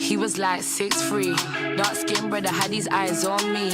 He was like 6'3", dark skin brother, had his eyes on me.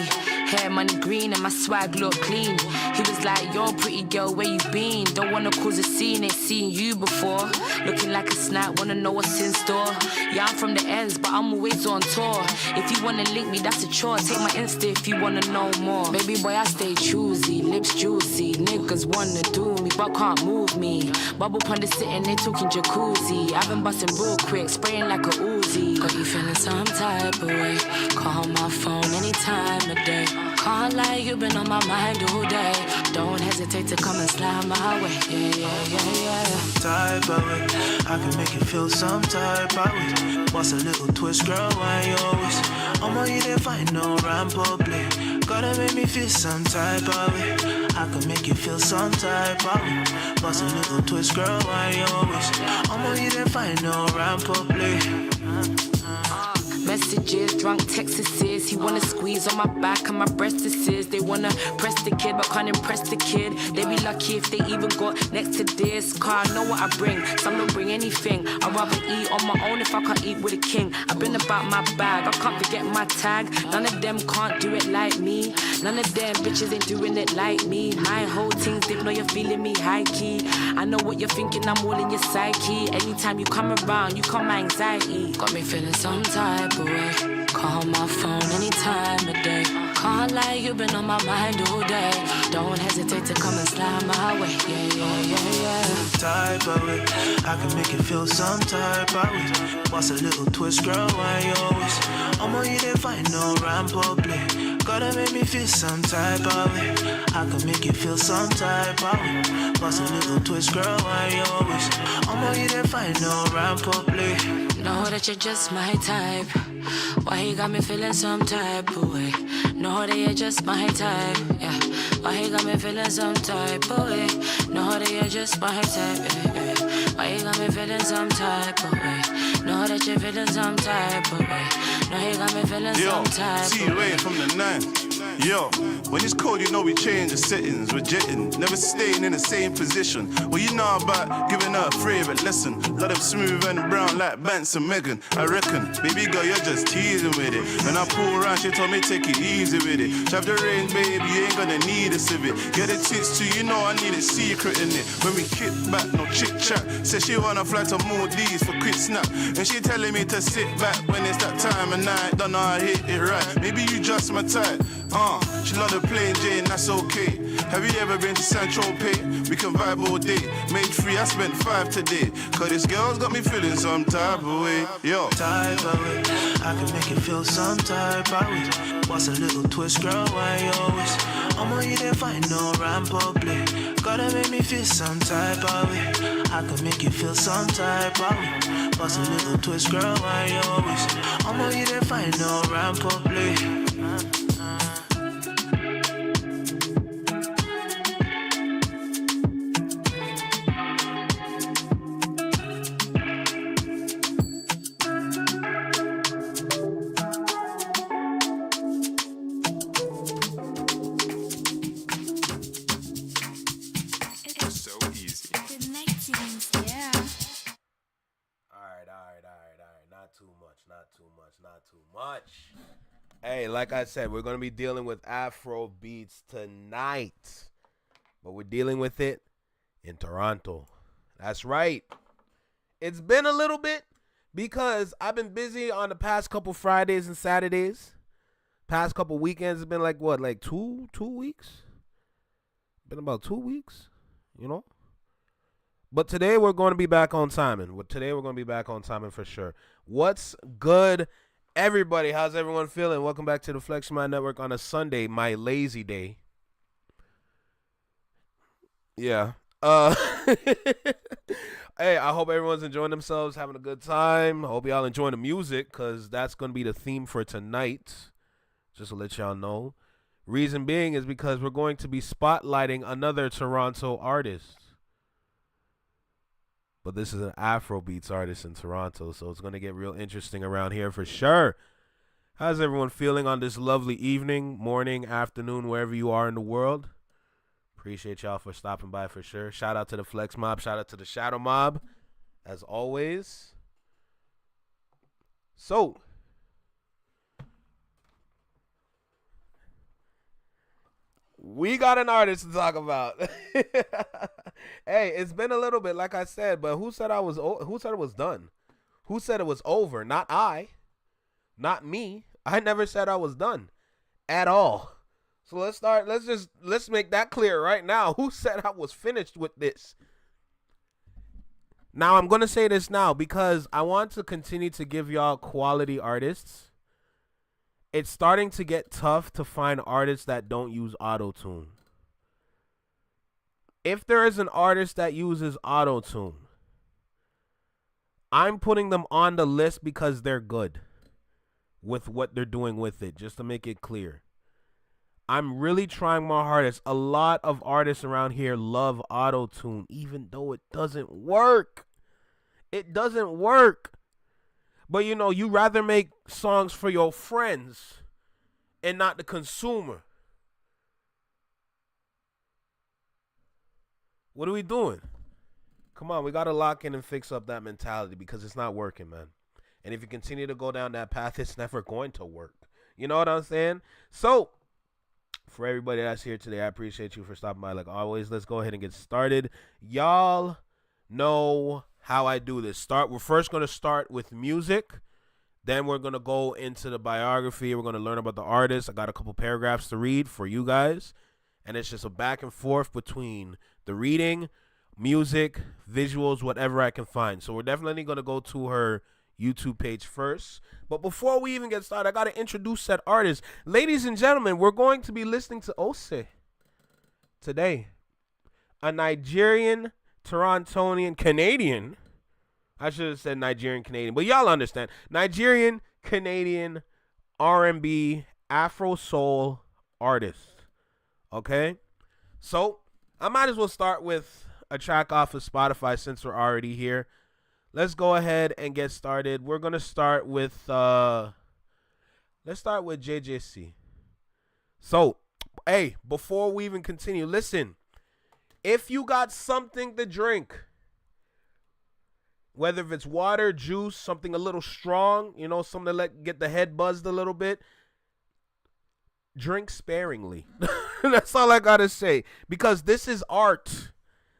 Hair money green and my swag look clean. He was like, yo pretty girl, where you been? Don't wanna cause a scene, ain't seen you before. Looking like a snack, wanna know what's in store. Yeah, I'm from the ends, but I'm always on tour. If you wanna link me, that's a chore. Take my Insta if you wanna know more. Baby boy, I stay choosy, lips juicy. Niggas wanna do me, but can't move me. Bubble ponder sitting, they talking jacuzzi. I've been busting real quick, spraying like a Uzi. Got you feeling some type of way. Call my phone any time of day. Can't lie, you've been on my mind all day. Don't hesitate to come and slide my way. Yeah. Type of way, I can make you feel some type of way. What's a little twist, girl, why you always I'm on you there, find no ramp up play. Gotta make me feel some type of way. I can make you feel some type of way. What's a little twist, girl, why you always I'm on you there, find no ramp up play. Messages, drunk Texases. He wanna squeeze on my back and my breastises. They wanna press the kid but can't impress the kid. They be lucky if they even got next to this. Car, I know what I bring, some don't bring anything. I'd rather eat on my own if I can't eat with a king. I've been about my bag, I can't forget my tag. None of them can't do it like me. None of them bitches ain't doing it like me. My whole team's they know you're feeling me high key. I know what you're thinking, I'm all in your psyche. Anytime you come around, you calm my anxiety. Got me feeling some type of way. Call my phone any time of day. Can't lie, you've been on my mind all day. Don't hesitate to come and slide my way. Yeah. Type of way, I can make you feel some type of way. What's a little twist, girl, why you always I'm on you there, find no ramp up play. Gotta make me feel some type of way. I can make you feel some type of way. What's a little twist, girl, why you always I'm on you there, find no ramp up play. Know that you're just my type. Why you got me feeling some type of way? Know that you're just my type, yeah. Why you got me feeling some type of way? Know that you're just my type, yeah. Why you got me feeling some type of way? Know that you're feeling some type of way. Know you got me feeling some type of way. T-Ray from the 9. Yo, when it's cold, you know we change the settings. We're jetting, never staying in the same position. What you know about giving her a favorite lesson? Let them smooth and brown like Bance and Megan. I reckon, baby girl, you're just teasing with it. When I pull around, she told me take it easy with it. Drive the rain, baby, you ain't gonna need a civic. Get it tits too, you know I need a secret in it. When we kick back, no chit chat. Says she wanna fly to Maldives for quick snap. And she telling me to sit back when it's that time of night. Don't know how I hit it right. Maybe you just my type. She love the plain Jane, that's okay. Have you ever been to Central Pay? We can vibe all day. Made 3, I spent 5 today. Cause this girl's got me feeling some type of way. Yo. Type of way, I can make you feel some type of way. What's a little twist, girl, why you always I'm on you there, find no ramp up play. Gotta make me feel some type of way. I can make you feel some type of way. What's a little twist, girl, why you always I'm on you there, find no ramp up play. Not too much. Hey, like I said, we're going to be dealing with Afro beats tonight. But we're dealing with it in Toronto. That's right. It's been a little bit because I've been busy on the past couple Fridays and Saturdays. Past couple weekends. It's been like 2 weeks? Been about 2 weeks, you know? But today we're going to be back on timing. Today we're going to be back on timing for sure. What's good, everybody? How's everyone feeling? Welcome back to the Flex Mind Network on a Sunday, my lazy day. Yeah. Hey, I hope everyone's enjoying themselves, having a good time. I hope y'all enjoying the music because that's going to be the theme for tonight. Just to let y'all know. Reason being is because we're going to be spotlighting another Toronto artist. But this is an Afrobeats artist in Toronto, so it's going to get real interesting around here for sure. How's everyone feeling on this lovely evening, morning, afternoon, wherever you are in the world? Appreciate y'all for stopping by for sure. Shout out to the Flex Mob. Shout out to the Shadow Mob, as always. So, we got an artist to talk about. Hey, it's been a little bit, like I said, but who said who said it was done? Who said it was over? Not I. Not me. I never said I was done at all. So let's make that clear right now. Who said I was finished with this? Now, I'm going to say this now because I want to continue to give y'all quality artists. It's starting to get tough to find artists that don't use auto-tune. If there is an artist that uses auto-tune, I'm putting them on the list because they're good with what they're doing with it, just to make it clear. I'm really trying my hardest. A lot of artists around here love auto-tune, even though it doesn't work. It doesn't work. But, you know, you rather make songs for your friends and not the consumer. What are we doing? Come on, we got to lock in and fix up that mentality because it's not working, man. And if you continue to go down that path, it's never going to work. You know what I'm saying? So, for everybody that's here today, I appreciate you for stopping by. Like always, let's go ahead and get started. Y'all know how I do this. We're first going to start with music. Then we're going to go into the biography. We're going to learn about the artist. I got a couple paragraphs to read for you guys. And it's just a back and forth between the reading, music, visuals, whatever I can find. So we're definitely going to go to her YouTube page first. But before we even get started, I got to introduce that artist. Ladies and gentlemen, we're going to be listening to Ose today. A Nigerian, Torontonian, Canadian. I should have said Nigerian, Canadian, but y'all understand. Nigerian, Canadian, R&B, Afro soul artist. Okay? So, I might as well start with a track off of Spotify since we're already here. Let's go ahead and get started. We're going to start with let's start with JJC. So, hey, before we even continue, listen. If you got something to drink, whether if it's water, juice, something a little strong, you know, something to get the head buzzed a little bit, drink sparingly. That's all I got to say. Because this is art.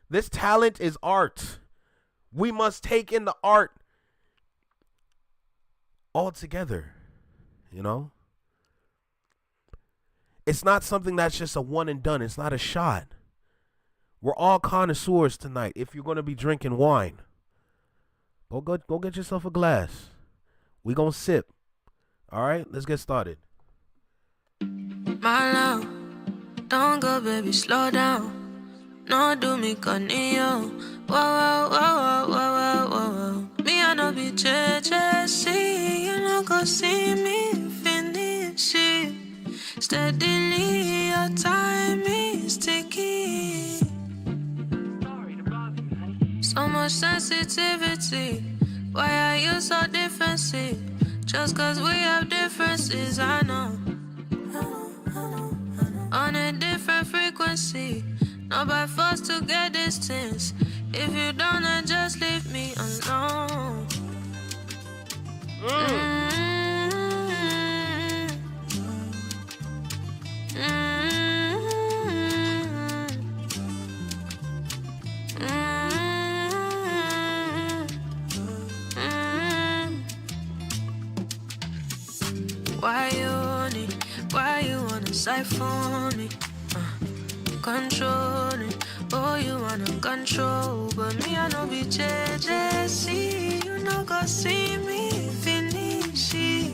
This talent is art. We must take in the art all together, you know? It's not something that's just a one and done. It's not a shot. We're all connoisseurs tonight. If you're going to be drinking wine, go get yourself a glass. We going to sip. All right, let's get started. My love, don't go, baby, slow down. No, do me conio. Whoa, whoa, whoa, whoa, whoa, whoa, whoa. Me, I no be JJC. You no go see me finish it. Steadily, your time is ticking. So much sensitivity. Why are you so defensive? Just cause we have differences, I know. On a different frequency. Not by force to get distance. If you don't, then just leave me alone. Why you on it? Why you wanna siphon me? Controlling, oh you wanna control. But me I no be JJC. You no go see me finish it.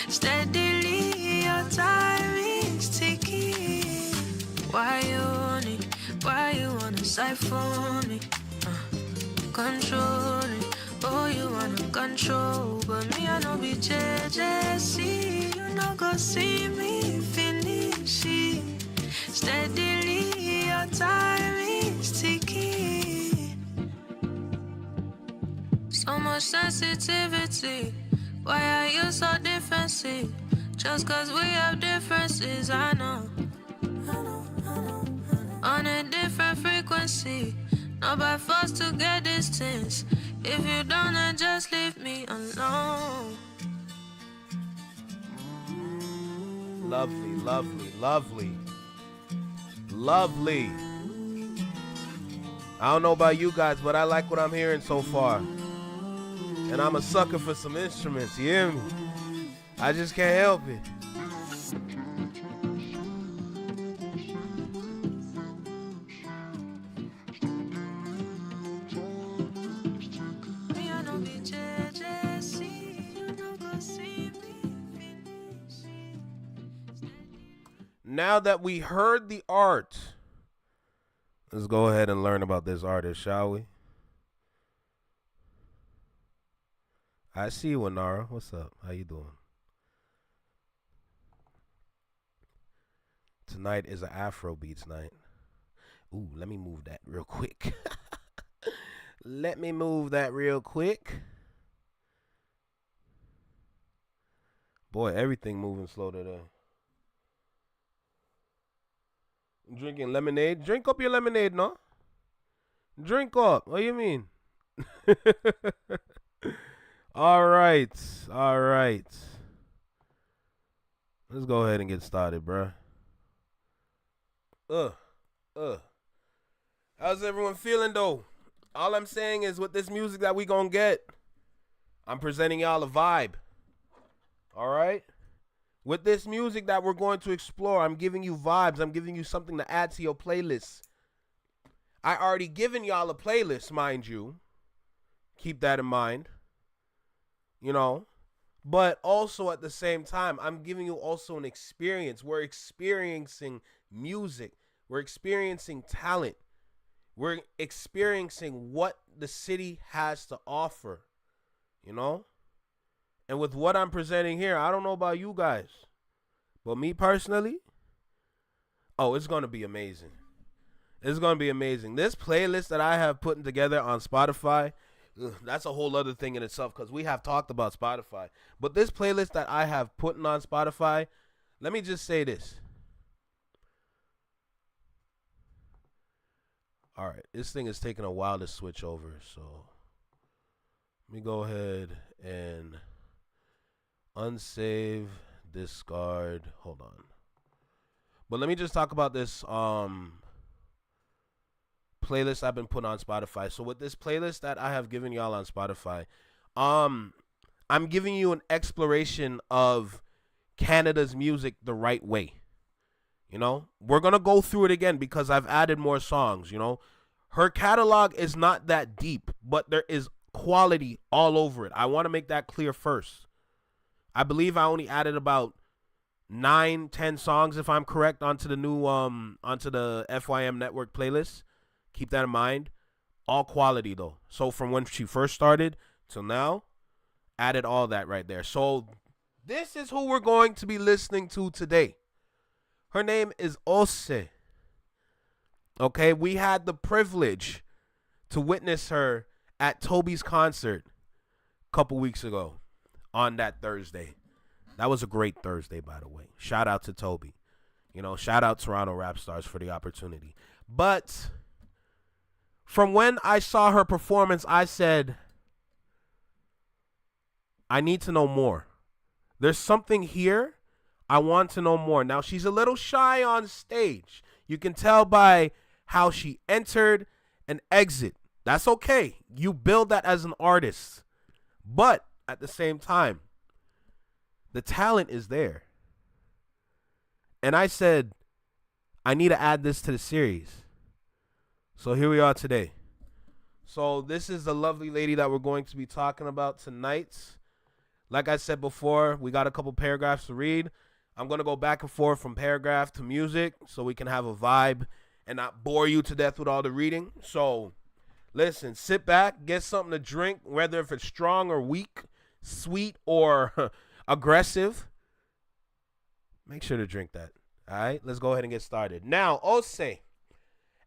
Steadily your time is ticking. Why you on it? Why you wanna siphon me? Controlling, oh you wanna control. But me I no be JJC. You no go see me finish it. Steadily, your time is ticking. So much sensitivity. Why are you so defensive? Just cause we have differences, I know. On a different frequency. Not by force to get distance. If you don't, then just leave me alone. Lovely, lovely, lovely. Lovely. I don't know about you guys, but I like what I'm hearing so far. And I'm a sucker for some instruments, you hear me? I just can't help it. Now that we heard the art, let's go ahead and learn about this artist, shall we? I see you, Anara. What's up? How you doing? Tonight is an Afro Beats night. Ooh, let me move that real quick. Let me move that real quick. Boy, everything moving slow today. Drinking lemonade? Drink up your lemonade, no? Drink up. What do you mean? All right. All right. Let's go ahead and get started, bruh. How's everyone feeling, though? All I'm saying is with this music that we gonna get, I'm presenting y'all a vibe. All right? With this music that we're going to explore, I'm giving you vibes. I'm giving you something to add to your playlist. I already given y'all a playlist, mind you. Keep that in mind. You know. But also at the same time, I'm giving you also an experience. We're experiencing music. We're experiencing talent. We're experiencing what the city has to offer. You know. And with what I'm presenting here, I don't know about you guys, but me personally, oh, it's going to be amazing. It's going to be amazing. This playlist that I have put together on Spotify, that's a whole other thing in itself because we have talked about Spotify. But this playlist that I have put on Spotify, let me just say this. All right, this thing is taking a while to switch over, so let me go ahead and unsave, discard, hold on. But let me just talk about this playlist I've been putting on Spotify. So with this playlist that I have given y'all on Spotify, I'm giving you an exploration of Canada's music the right way. You know, we're going to go through it again because I've added more songs, you know. Her catalog is not that deep, but there is quality all over it. I want to make that clear first. I believe I only added about 9-10 songs, if I'm correct, onto the new onto the FYM network playlist. Keep that in mind. All quality though. So from when she first started till now, added all that right there. So this is who we're going to be listening to today. Her name is Ose. Okay, we had the privilege to witness her at Toby's concert a couple weeks ago. On that Thursday. That was a great Thursday, by the way. Shout out to Toby. You know, shout out Toronto Rap Stars for the opportunity. But from when I saw her performance, I said, I need to know more. There's something here. I want to know more. Now, she's a little shy on stage. You can tell by how she entered and exit. That's okay. You build that as an artist. But at the same time, the talent is there. And I said, I need to add this to the series. So here we are today. So this is the lovely lady that we're going to be talking about tonight. Like I said before, we got a couple paragraphs to read. I'm going to go back and forth from paragraph to music so we can have a vibe and not bore you to death with all the reading. So listen, sit back, get something to drink, whether if it's strong or weak, sweet or aggressive. Make sure to drink that. All right, let's go ahead and get started. Now, Ose,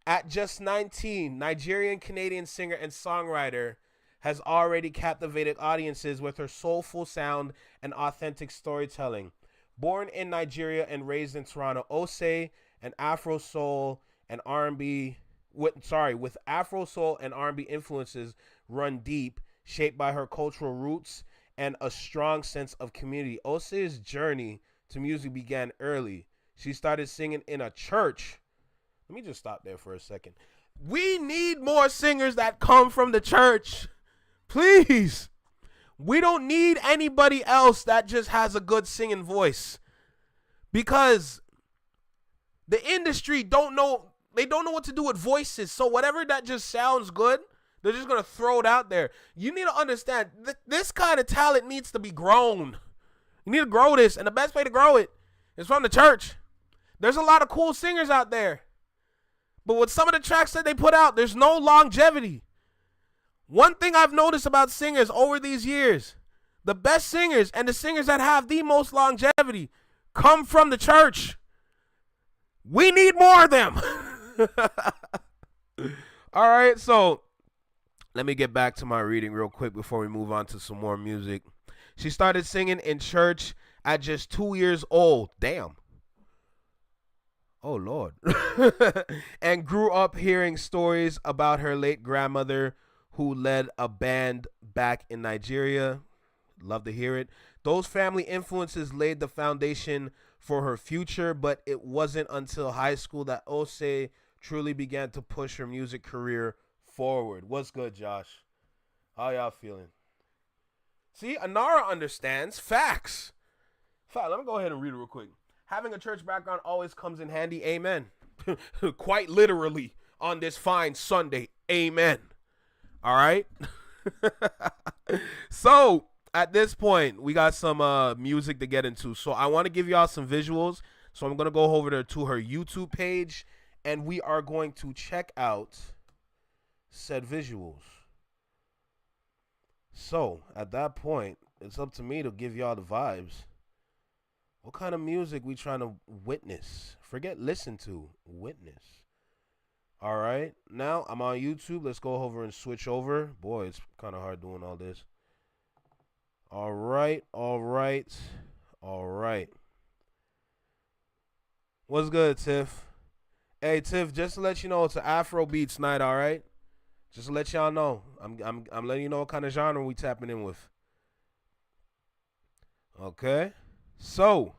at just 19, Nigerian-Canadian singer and songwriter, has already captivated audiences with her soulful sound and authentic storytelling. Born in Nigeria and raised in Toronto, Ose, an Afro soul and R&B with Afro soul and R&B influences run deep, shaped by her cultural roots and a strong sense of community. Ose's journey to music began early. She started singing in a church. Let me just stop there for a second. We need more singers that come from the church. Please. We don't need anybody else that just has a good singing voice. Because the industry don't know what to do with voices. So whatever that just sounds good, they're just going to throw it out there. You need to understand, this kind of talent needs to be grown. You need to grow this, and the best way to grow it is from the church. There's a lot of cool singers out there. But with some of the tracks that they put out, there's no longevity. One thing I've noticed about singers over these years, the best singers and the singers that have the most longevity come from the church. We need more of them. All right, so let me get back to my reading real quick before we move on to some more music. She started singing in church at just 2 years old. Damn. Oh, Lord. And grew up hearing stories about her late grandmother who led a band back in Nigeria. Love to hear it. Those family influences laid the foundation for her future, but it wasn't until high school that Ose truly began to push her music career forward. What's good, Josh? How y'all feeling? See, Anara understands facts. Let me go ahead and read it real quick. Having a church background always comes in handy. Amen. Quite literally on this fine Sunday. Amen. All right. So at this point, we got some music to get into. So I want to give y'all some visuals. So I'm going to go over there to her YouTube page, and we are going to check out said visuals. So at that point, it's up to me to give y'all the vibes. What kind of music we trying to witness? Forget listen to, witness. All right. Now I'm on YouTube. Let's go over and switch over. Boy, it's kind of hard doing all this. All right. What's good, Tiff? Hey, Tiff, just to let you know, it's an Afro Beats night, all right? Just to let y'all know. I'm letting you know what kind of genre we tapping in with. Okay. So,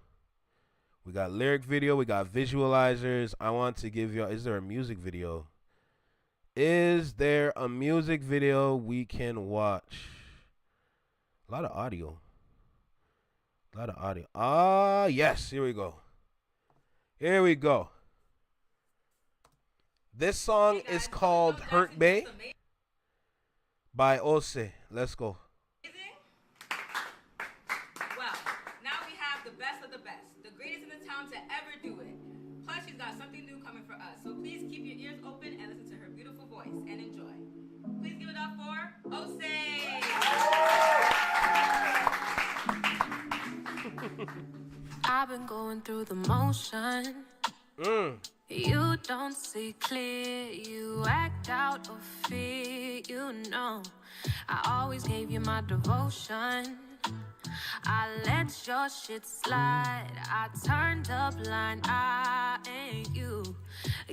we got lyric video, we got visualizers. I want to give y'all, is there a music video? Is there a music video we can watch? A lot of audio. Yes, here we go. This song is called Hurt Bay by Ose. Let's go. To ever do it. Plus, she's got something new coming for us. So please keep your ears open and listen to her beautiful voice and enjoy. Please give it up for Ose. I've been going through the motion. You don't see clear. You act out of fear. You know I always gave you my devotion. I let your shit slide. I turned a blind eye, and you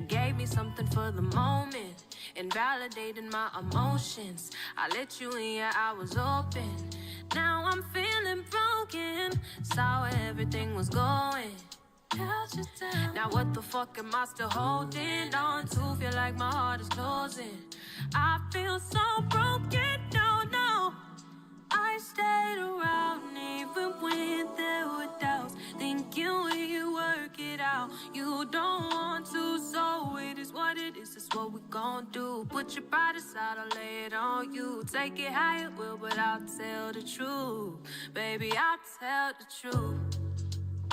gave me something for the moment, invalidating my emotions. I let you in, yeah, I was open. Now I'm feeling broken. Saw where everything was going. Now what the fuck am I still holding on to? Feel like my heart is closing. I feel so broken, no. I stayed around even when there were doubts, thinking when you work it out. You don't want to, so it is what it is. It's what we gon' do. Put your pride aside, I'll lay it on you. Take it how it will, but I'll tell the truth. Baby, I'll tell the truth.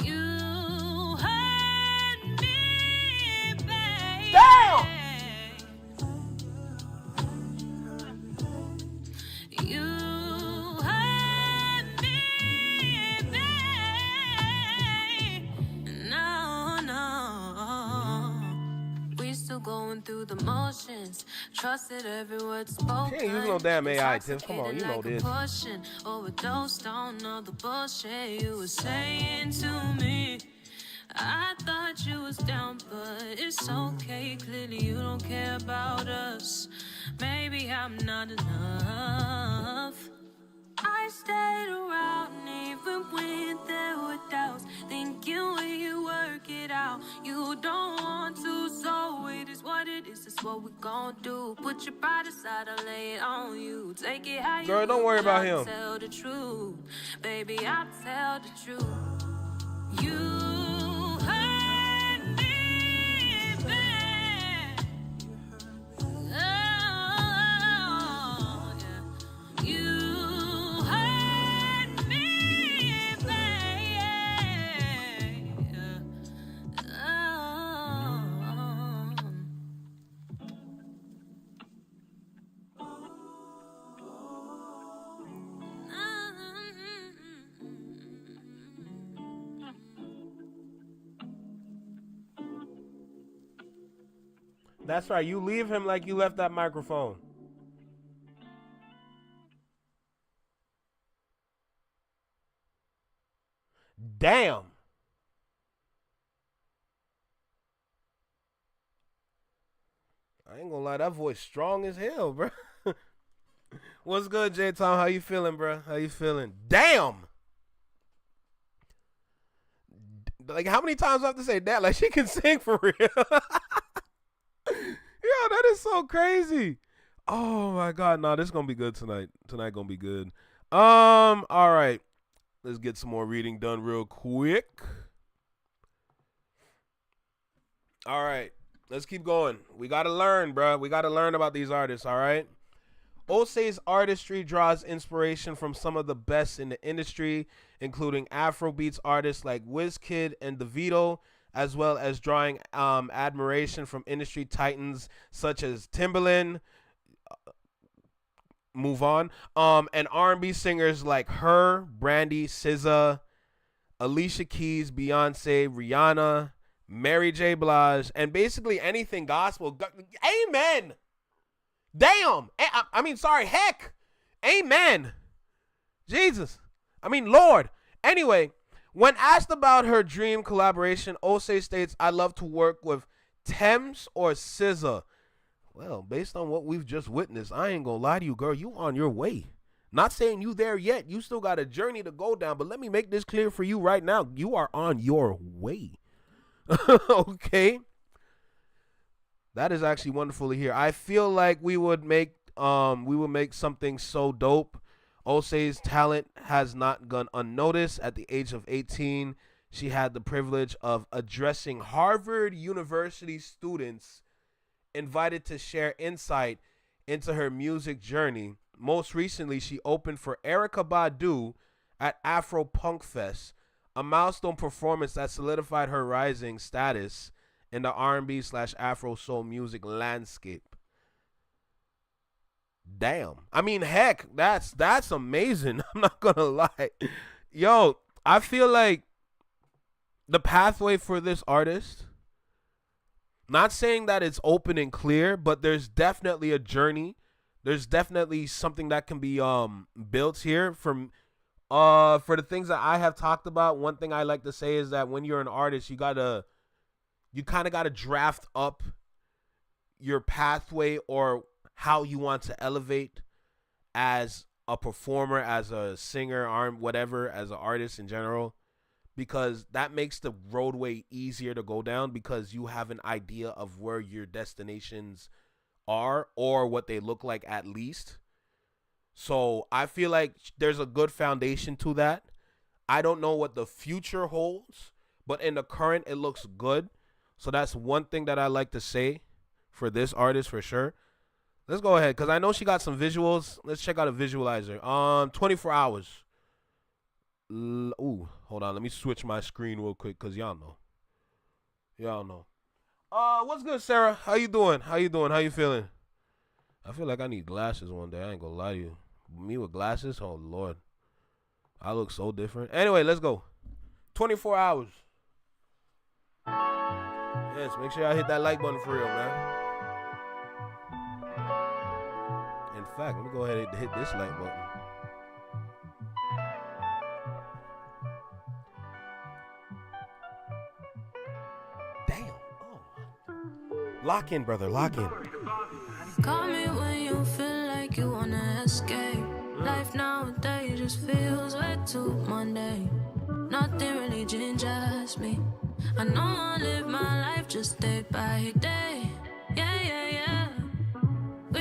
You hurt me, baby. Damn! You going through the motions, trusted every word spoken. She ain't using no damn AI, Tim. Come on, you know this. Overdosed on all the bullshit you were saying to me. I thought you was down, but it's okay. Clearly you don't care about us. Maybe I'm not enough. I stayed around even when there were doubts, thinking what your body side, I lay it on you. Take it how you Girl, don't worry about him. Tell the truth, baby, I'll tell the truth. You hurt me bad. Oh, yeah. You hurt me bad. That's right. You leave him like you left that microphone. Damn. I ain't gonna lie, that voice strong as hell, bro. What's good, J Tom? How you feeling, bro? How you feeling? Damn. Like, how many times do I have to say that? Like, she can sing for real. Yo, that is so crazy. Oh my God, no, this is gonna be good tonight. Tonight gonna be good. All right, let's get some more reading done real quick. All right, let's keep going. We gotta learn, bro. We gotta learn about these artists. All right. Osei's artistry draws inspiration from some of the best in the industry, including Afrobeats artists like Wizkid and Davido, as well as drawing admiration from industry titans such as Timbaland, move on, and R&B singers like her, Brandy, SZA, Alicia Keys, Beyonce, Rihanna, Mary J. Blige, and basically anything gospel. Amen. Damn. I mean, sorry, heck. Amen. Jesus. I mean, Lord. Anyway, when asked about her dream collaboration, Osei states, "I love to work with Tems or SZA." Well, based on what we've just witnessed, I ain't gonna lie to you, girl. You on your way. Not saying you there yet. You still got a journey to go down. But let me make this clear for you right now. You are on your way. Okay. That is actually wonderful to hear. I feel like we would make something so dope. Osei's talent has not gone unnoticed. At the age of 18, she had the privilege of addressing Harvard University students invited to share insight into her music journey. Most recently, she opened for Erykah Badu at Afro Punk Fest, a milestone performance that solidified her rising status in the R&B/Afro soul music landscape. Damn. I mean, heck, that's amazing. I'm not gonna lie. Yo, I feel like the pathway for this artist, not saying that it's open and clear, but there's definitely a journey. There's definitely something that can be built here from for the things that I have talked about. One thing I like to say is that when you're an artist, you kind of gotta draft up your pathway or how you want to elevate as a performer, as a singer, or whatever, as an artist in general, because that makes the roadway easier to go down because you have an idea of where your destinations are or what they look like at least. So I feel like there's a good foundation to that. I don't know what the future holds, but in the current, it looks good. So that's one thing that I like to say for this artist for sure. Let's go ahead, because I know she got some visuals. Let's check out a visualizer. 24 hours. Ooh, hold on. Let me switch my screen real quick, because y'all know. Y'all know. What's good, Sarah? How you doing? How you doing? How you feeling? I feel like I need glasses one day. I ain't gonna lie to you. Me with glasses? Oh, Lord. I look so different. Anyway, let's go. 24 hours. Yes, make sure y'all hit that like button for real, man. In fact, let me go ahead and hit this like button. Damn. Oh. Lock in, brother. Lock in. Call me when you feel like you wanna escape. Life nowadays just feels way too Monday. Nothing really gingers me. I know I live my life just day by day. Yeah, yeah, yeah. We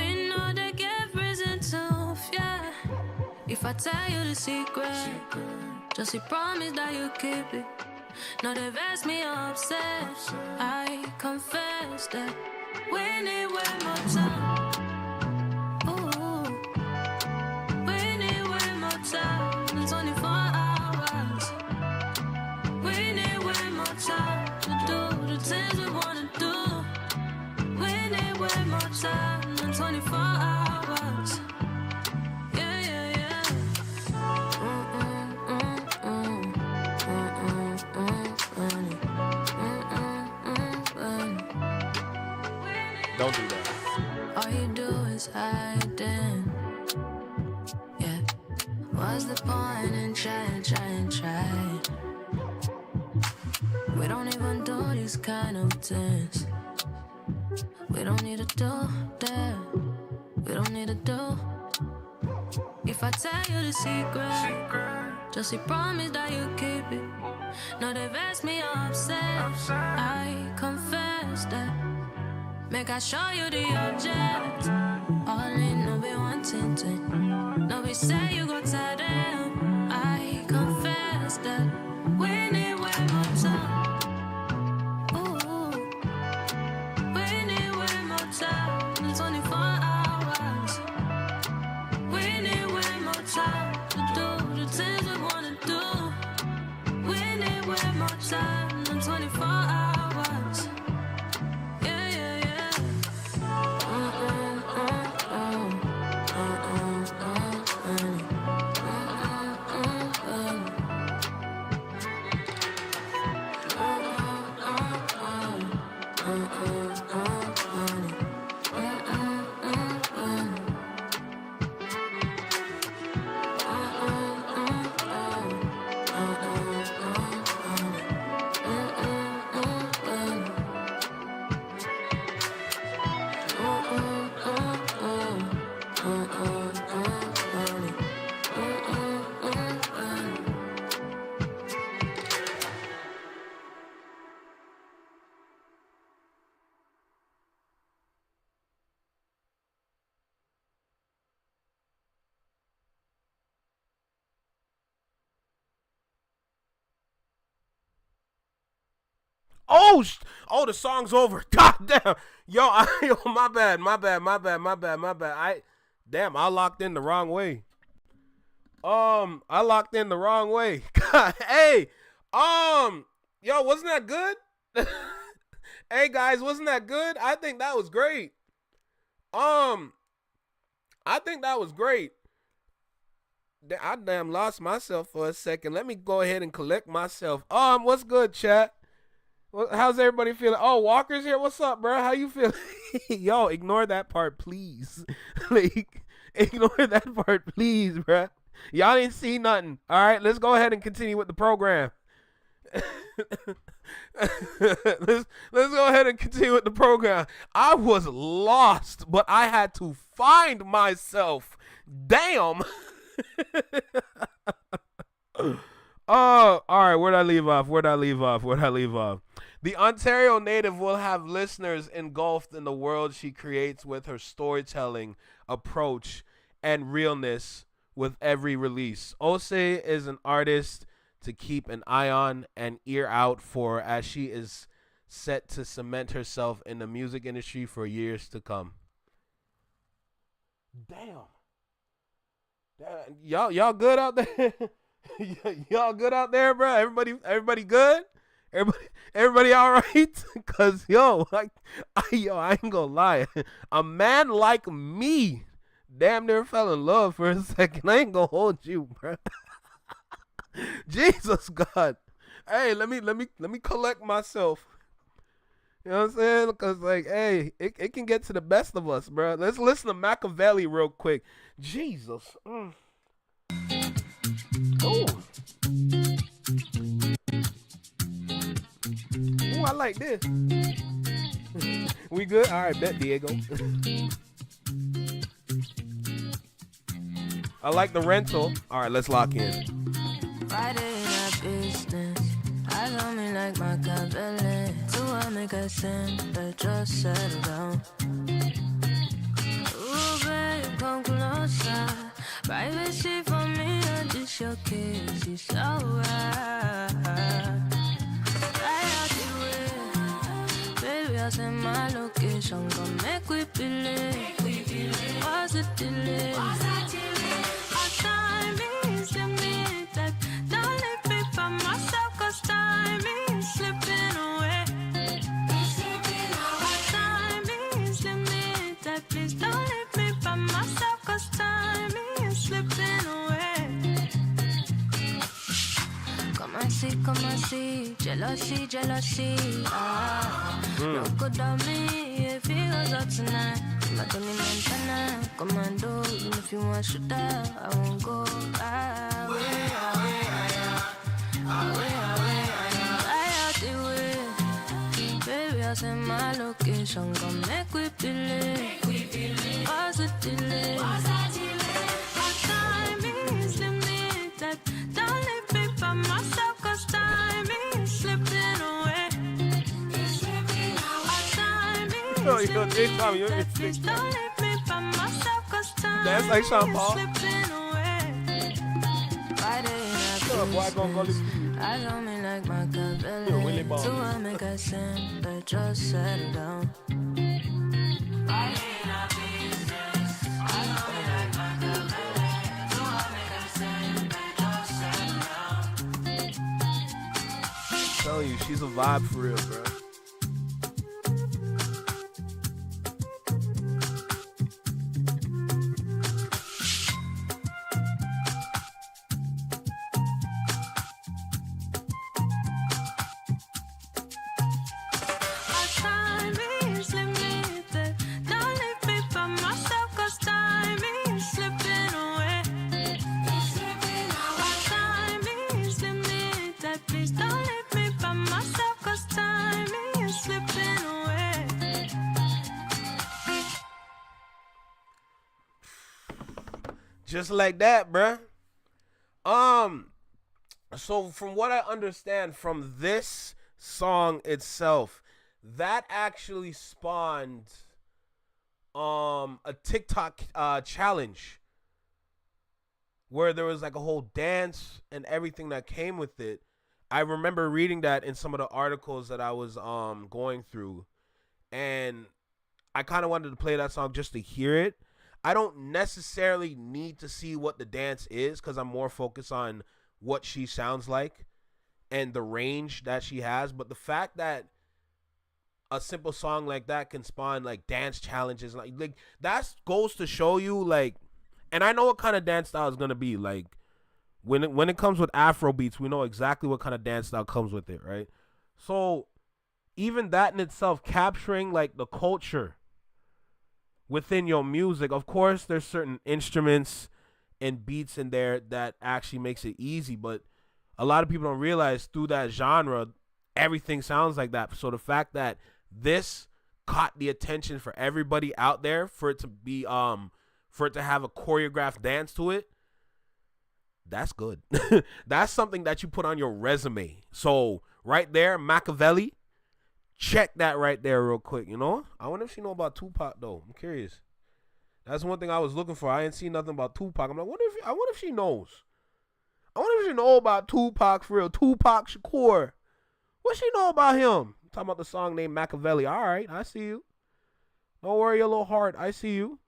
If I tell you the secret, just promise that you keep it. No, they vex me upset. I confess that we need way more time. Ooh, we need way more time than 24 hours. We need way more time to do the things we wanna do. We need way more time than 24 hours. Yeah, yeah, yeah. Don't do that. All you do is hiding. Yeah. What's the point in trying? We don't even do these kind of things. We don't need to do that. We don't need to do. If I tell you the secret, just promise that you keep it. No, they vex me upset. I confess that. Make I show you the object. All in, no be wanting to. No be say you go tell them. I confess that we need way more time. Ooh, we need way more time than 24 hours. We need way more time to do the things we wanna do. We need way more time than 24 hours. Yeah, yeah, yeah. Oh, the song's over. God damn. Yo, my bad. I locked in the wrong way. God, hey, yo, wasn't that good? Hey guys, wasn't that good? I think that was great. I damn lost myself for a second. Let me go ahead and collect myself. What's good, chat? How's everybody feeling? Oh, Walker's here. What's up, bro? How you feeling? Yo, ignore that part, please. Like, ignore that part, please, bro. Y'all didn't see nothing. All right, let's go ahead and continue with the program. Let's go ahead and continue with the program. I was lost, but I had to find myself. Damn. Oh, all right. Where'd I leave off? The Ontario native will have listeners engulfed in the world she creates with her storytelling approach and realness with every release. Ose is an artist to keep an eye on and ear out for, as she is set to cement herself in the music industry for years to come. Damn. Y'all good out there? Y'all good out there, bro? Everybody good? Everybody all right? Cause yo, I ain't gonna lie. A man like me damn near fell in love for a second. I ain't gonna hold you, bro. Jesus God. Hey, let me collect myself. You know what I'm saying? Cause like, hey, it can get to the best of us, bro. Let's listen to Machiavelli real quick. Jesus. Ooh. Ooh, I like this. We good? All right, bet, Diego. I like the rental. All right, let's lock in. Friday in business, I got me like Machiavelli. Do I make a sense that just settle down? Ooh, babe, come closer. Privacy from kiss your kiss, you so right. Right out the way, baby, I send my location, come make we believe. What's the delay? Our time is limited. Don't leave me by myself, 'cause time is slipping away. Our time is limited. Please don't leave me by myself, 'cause time is slipping away. Come and see, jealousy, jealousy. No good on me if it goes out tonight. My Tony Montana, commando, even if you want to die, I won't go away. Out the way, baby, I send my location, come make we believe. What's the delay? Our time is limited. Don't leave me by myself, 'cause time is slipping away. Our time is limited. Please don't leave me by myself, 'cause time That's like Sean Paul. is slipping away. Friday night, Boy, I gonna go to I don't mean like my Willie Ball. so I make a sin, but just settle down. I'm telling you, she's a vibe for real, bro. Our time is limited. Don't leave me by myself, 'cause time is slipping away. Our time is limited. Please don't leave me by myself, 'cause time is slipping away. Just like that, bruh. So from what I understand from this song itself, that actually spawned a TikTok challenge where there was like a whole dance and everything that came with it. I remember reading that in some of the articles that I was going through, and I kind of wanted to play that song just to hear it. I don't necessarily need to see what the dance is, because I'm more focused on what she sounds like and the range that she has. But the fact that a simple song like that can spawn like dance challenges, like that goes to show you, like, and I know what kind of dance style is gonna be. Like when it comes with Afro beats, we know exactly what kind of dance style comes with it, right? So even that in itself, capturing like the culture within your music. Of course, there's certain instruments and beats in there that actually makes it easy, but a lot of people don't realize through that genre, everything sounds like that. So the fact that this caught the attention for everybody out there, for it to be for it to have a choreographed dance to it, that's good. That's something that you put on your resume. So right there, Machiavelli, check that right there real quick, you know? I wonder if she know about Tupac, though. I'm curious. That's one thing I was looking for. I ain't seen nothing about Tupac. I'm like, I wonder if she knows. I wonder if she know about Tupac for real. Tupac Shakur. What she know about him? I'm talking about the song named Machiavelli. All right, I see you. Don't worry your little heart. I see you.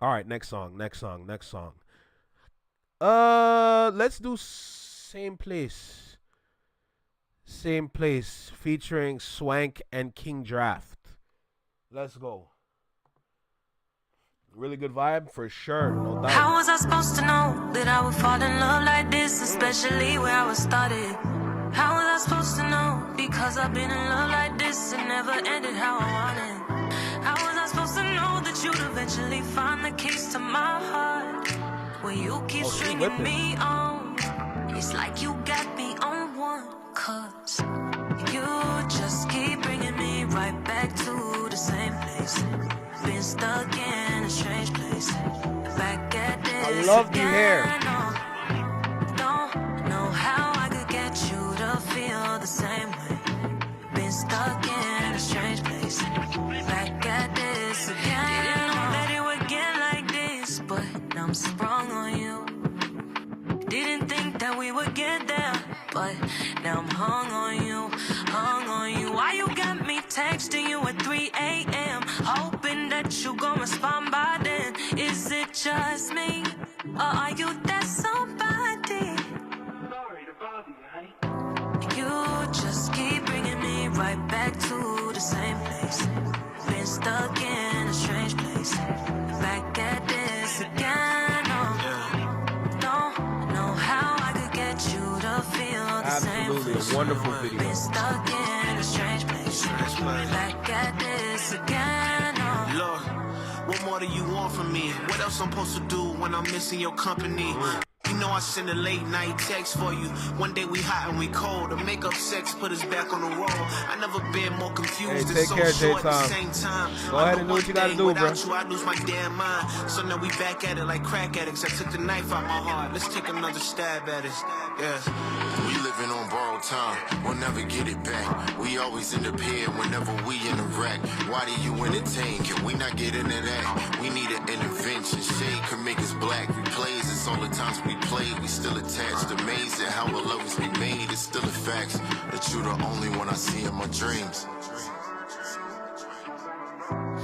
All right, next song. Let's do Same Place. Same Place featuring Swank and King Draft. Let's go. Really good vibe for sure, no doubt. How was I supposed to know that I would fall in love like this, especially where I was started? How was I supposed to know? Because I've been in love like this and never ended how I wanted. How was I supposed to know that you'd eventually find the keys to my heart? When you keep stringing me on, it's like you got me on one. 'Cause you just keep bringing me right back to the same place. Been stuck in a strange place. Back at this I love the again. hair. Don't know how I could get you to feel the same way. Been stuck in a strange place. Back at this again. Didn't know that it would get like this, but now I'm sprung on you. Didn't think that we would get there, but now I'm hung on you, hung on you. Why you got me texting you at 3 a.m. hoping that you gon' respond by then? Is it just me, or are you that somebody? Sorry to bother you, honey. You just keep bringing me right back to the same place. Been stuck in a strange place. Back at this again. No, know how I could get you to feel the same. Absolutely, a wonderful video. Been stuck in a strange place. Back at this again. Lord, what more do you want from me? What else I'm supposed to do when I'm missing your company? You know I send a late night text for you. One day we hot and we cold. The makeup sex put us back on the road. I never been more confused. Hey, take so care, short at the J-Tom. same time. Go ahead and do what you gotta do, bro. Without you, I lose my damn mind. So now we back at it like crack addicts. I took the knife out my heart. Let's take another stab at it. Yeah. We living on borrowed time, we'll never get it back. We always end up here whenever we interact. Why do you entertain? Can we not get into that? We need an intervention. Shade can make us black. Replays, it's all the times we played. We still attached. Amazing how our love has been made. It's still a fact that you're the only one I see in my dreams.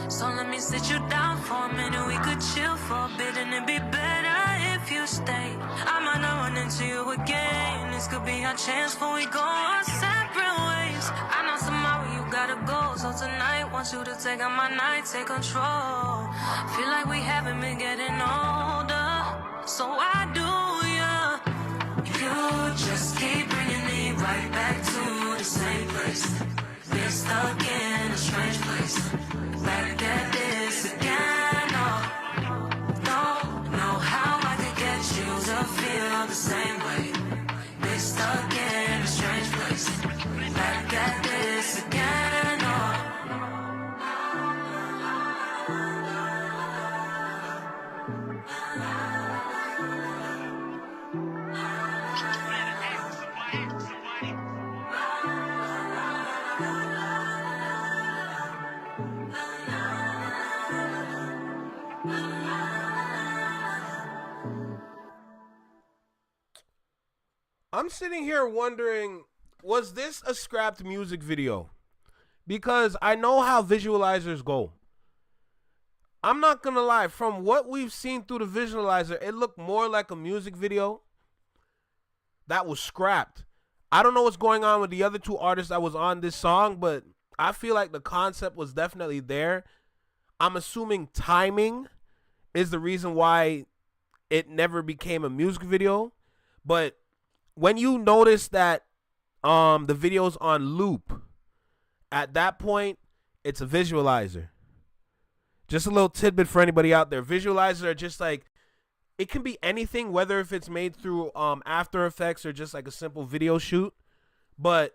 So let me sit you down for a minute. We could chill for a bit and it'd be better if you stay. I might not run into you again. This could be our chance before we go our separate ways. I know tomorrow you gotta go, so tonight want you to take on my night, take control. Feel like we haven't been getting older, so I do, yeah. You just keep bringing me right back to the same place. Been stuck in a strange place. Back at this again. Know how I could get you to feel the same way. Been stuck in a strange place. Back at this again. I'm sitting here wondering, was this a scrapped music video? Because I know how visualizers go. I'm not going to lie. From what we've seen through the visualizer, it looked more like a music video that was scrapped. I don't know what's going on with the other two artists that was on this song, but I feel like the concept was definitely there. I'm assuming timing is the reason why it never became a music video. But when you notice that the video's on loop, at that point, it's a visualizer. Just a little tidbit for anybody out there. Visualizers are just like, it can be anything, whether if it's made through After Effects or just like a simple video shoot. But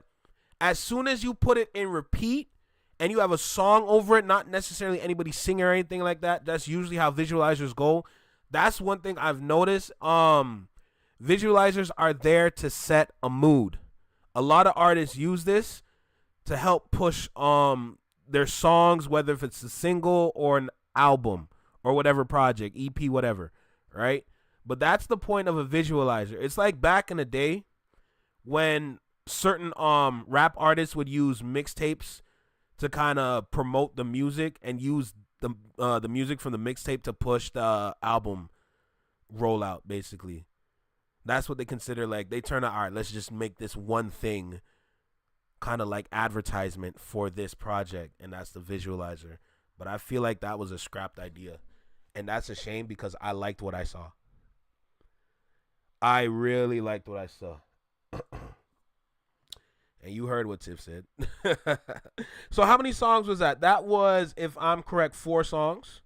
as soon as you put it in repeat and you have a song over it, not necessarily anybody singing or anything like that, that's usually how visualizers go. That's one thing I've noticed. Visualizers are there to set a mood. A lot of artists use this to help push their songs, whether if it's a single or an album or whatever project, EP, whatever, right? But that's the point of a visualizer. It's like back in the day when certain rap artists would use mixtapes to kind of promote the music and use the music from the mixtape to push the album rollout, basically. That's what they consider, like, they turn out, all right, let's just make this one thing kind of like advertisement for this project, and that's the visualizer. But I feel like that was a scrapped idea, and that's a shame because I liked what I saw. I really liked what I saw. And you heard what Tiff said. So how many songs was that? That was, if I'm correct, 4 songs.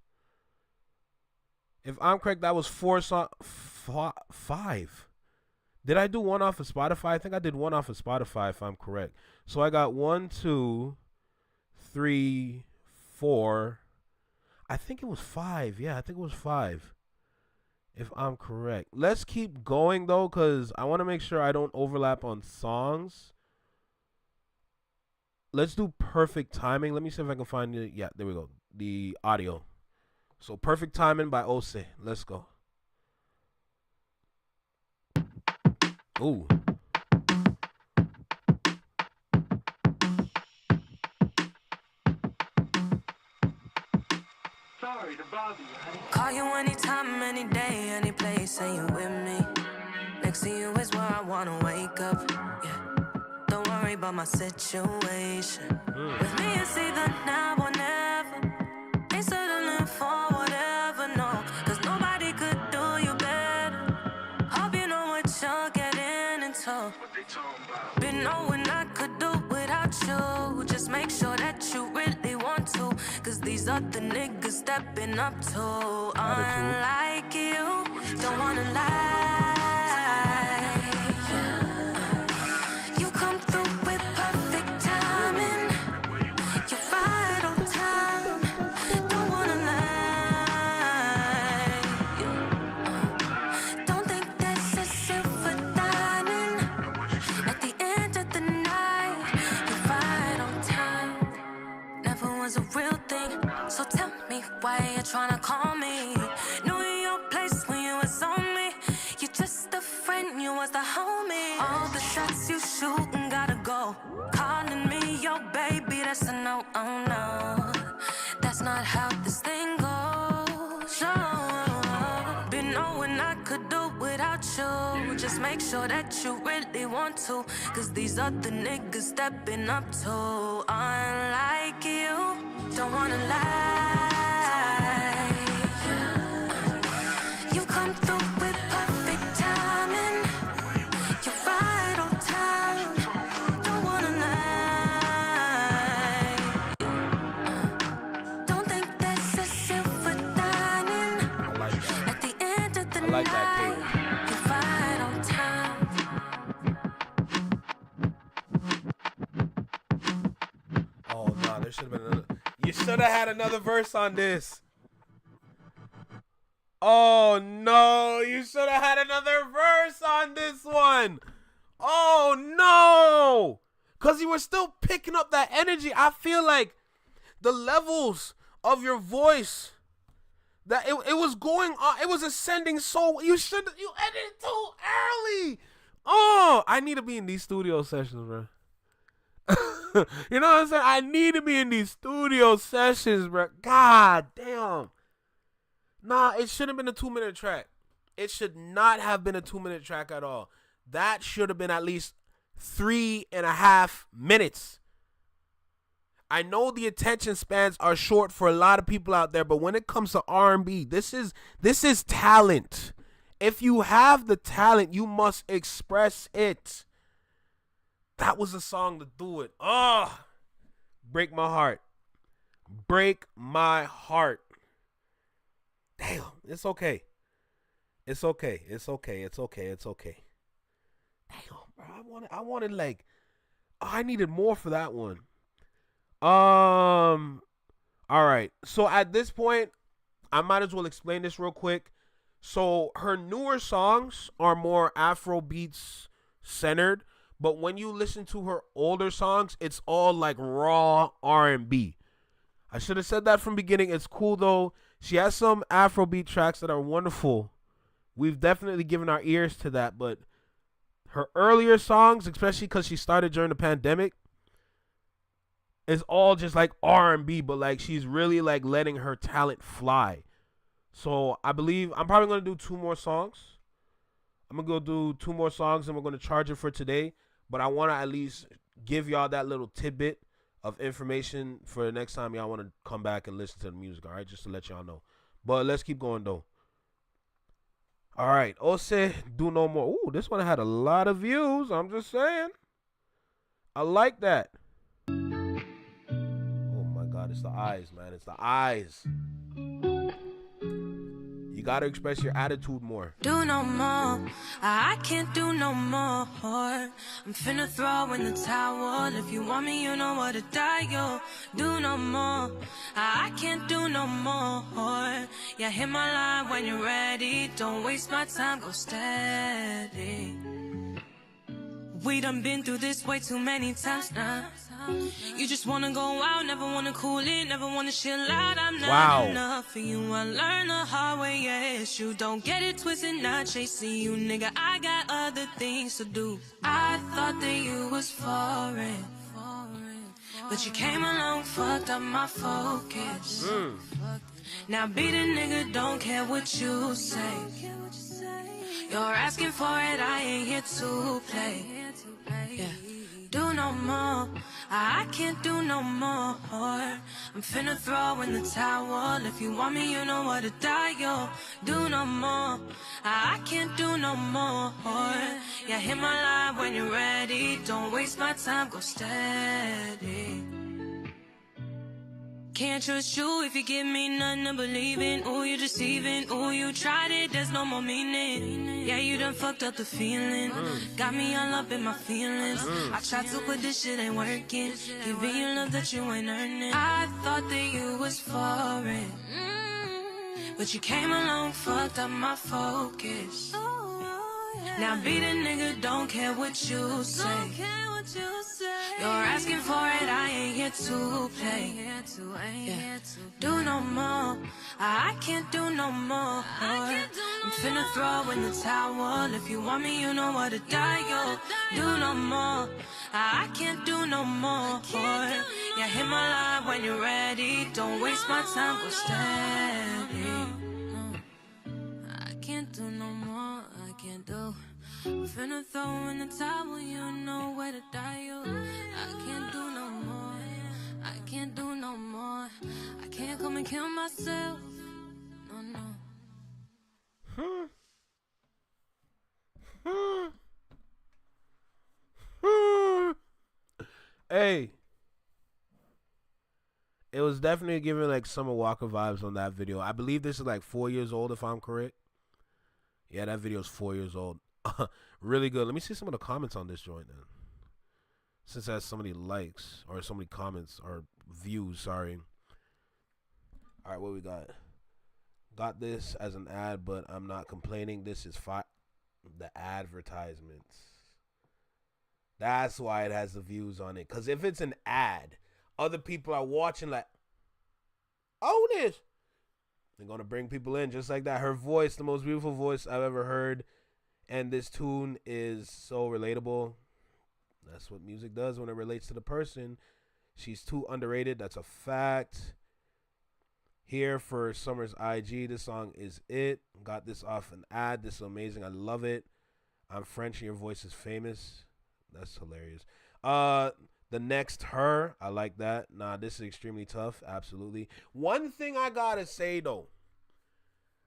If I'm correct, that was 4 songs. 5. Did I do one off of Spotify? I think I did one off of Spotify, if I'm correct. So I got 1, 2, 3, 4. I think it was 5. Yeah, I think it was 5. If I'm correct. Let's keep going, though, because I want to make sure I don't overlap on songs. Let's do Perfect Timing. Let me see if I can find it. Yeah, there we go. The audio. So Perfect Timing by Ose. Let's go. Ooh. Call you anytime, any day, any place, and you with me. Next to you is where I wanna wake up. Yeah. Don't worry about my situation. With me, it's either now or never. Ain't settling for whatever, no. Cause nobody could do you better. Hope you know what you're getting into. Been knowing I could do without you. Just make sure that you really want to. Cause these other niggas stepping up to. Unlike you, don't wanna lie. You come through with perfect timing. You're right on time. Don't wanna lie. Don't think this is silver lining. At the end of the night, you're right on time. Never was a real thing, so tell me why you're trying to call me. Knew your place when you was on me. You just a friend, you was the homie. All the shots you shootin' gotta go. Calling me your baby, that's a no, oh no. That's not how this thing goes. No. Been knowing I could do without you. Just make sure that you really want to. Cause these other niggas stepping up to. Unlike you, don't wanna lie. You come through with perfect timing. You're right on time. Don't wanna lie. Don't think this is silver lining. At the end of the I like that night, cadence. you're right on time. Oh no, there should have been another. You should have had another verse on this. Oh no, you should have had another verse on this one. Oh no, cause you were still picking up that energy. I feel like the levels of your voice, that it was going on, it was ascending. So you edited too early. Oh, I need to be in these studio sessions, bro. You know what I'm saying? I need to be in these studio sessions, bro. God damn. Nah, it shouldn't have been a 2-minute track. It should not have been a 2-minute track at all. That should have been at least 3.5 minutes. I know the attention spans are short for a lot of people out there, but when it comes to R&B, this is talent. If you have the talent, you must express it. That was a song to do it. Oh, break my heart. Break my heart. Damn, it's okay. It's okay. It's okay. It's okay. It's okay. Damn, bro. I wanted like, I needed more for that one. All right. So at this point, I might as well explain this real quick. So her newer songs are more Afro beats centered. But when you listen to her older songs, it's all like raw R&B. I should have said that from the beginning. It's cool though. She has some Afrobeat tracks that are wonderful. We've definitely given our ears to that. But her earlier songs, especially because she started during the pandemic, is all just like R&B. But like she's really like letting her talent fly. So I believe I'm probably going to do 2 more songs. I'm going to go do 2 more songs and we're going to charge it for today. But I want to at least give y'all that little tidbit of information for the next time y'all want to come back and listen to the music, all right? Just to let y'all know. But let's keep going, though. All right. Ose, do no more. Ooh, this one had a lot of views. I'm just saying. I like that. Oh, my God. It's the eyes, man. It's the eyes. You got to express your attitude more. Do no more. I can't do no more. I'm finna throw in the towel. If you want me, you know what to die, yo. Do no more. I can't do no more. Yeah, hit my line when you're ready. Don't waste my time, go steady. We done been through this way too many times now. You just wanna go out, never wanna cool it, never wanna chill out. I'm not enough for you. I learned the hard way, yes. You don't get it twisted, not chasing you, nigga. I got other things to do. I thought that you was foreign, but you came along, fucked up my focus. Now beat a nigga, don't care what you say. You're asking for it, I ain't here to play. Yeah. Do no more, I can't do no more. I'm finna throw in the towel. If you want me, you know what to die, yo. Do no more, I can't do no more. Yeah, hit my line when you're ready. Don't waste my time, go steady. Can't trust you if you give me nothing to believe in. Ooh, you deceiving. Ooh, you tried it, there's no more meaning. Yeah, you done fucked up the feeling. Got me all up in my feelings. I tried to, but this shit ain't working. Giving you love that you ain't earning. I thought that you was foreign, but you came along, fucked up my focus. Now beat a nigga, don't care what you say. You're asking for it, I ain't here to play. Yeah. Do no more, I can't do no more. I'm finna throw in the towel. If you want me, you know what to die, yo. Do no more, I can't do no more. Yeah, hit my line when you're ready. Don't waste my time, go steady. I can't do no more, I can't do. I'm finna throw in the towel, you know where to die, yo. I can't do no more, I can't do no more. I can't come and kill myself, no, no. Hey, it was definitely giving like Summer Walker vibes on that video. I believe this is like 4 years old, if I'm correct. Yeah, that video is 4 years old. Really good. Let me see some of the comments on this joint then, since it has so many likes or so many comments or views. Sorry. All right, what we got this as an ad, but I'm not complaining. This is the advertisements. That's why it has the views on it, because if it's an ad, other people are watching like, oh, this, they're gonna bring people in just like that. Her voice, the most beautiful voice I've ever heard. And this tune is so relatable. That's what music does when it relates to the person. She's too underrated. That's a fact. Here for Summer's IG. This song is it. Got this off an ad. This is amazing. I love it. I'm French and your voice is famous. That's hilarious. The next Her. I like that. Nah, this is extremely tough. Absolutely. One thing I gotta say though,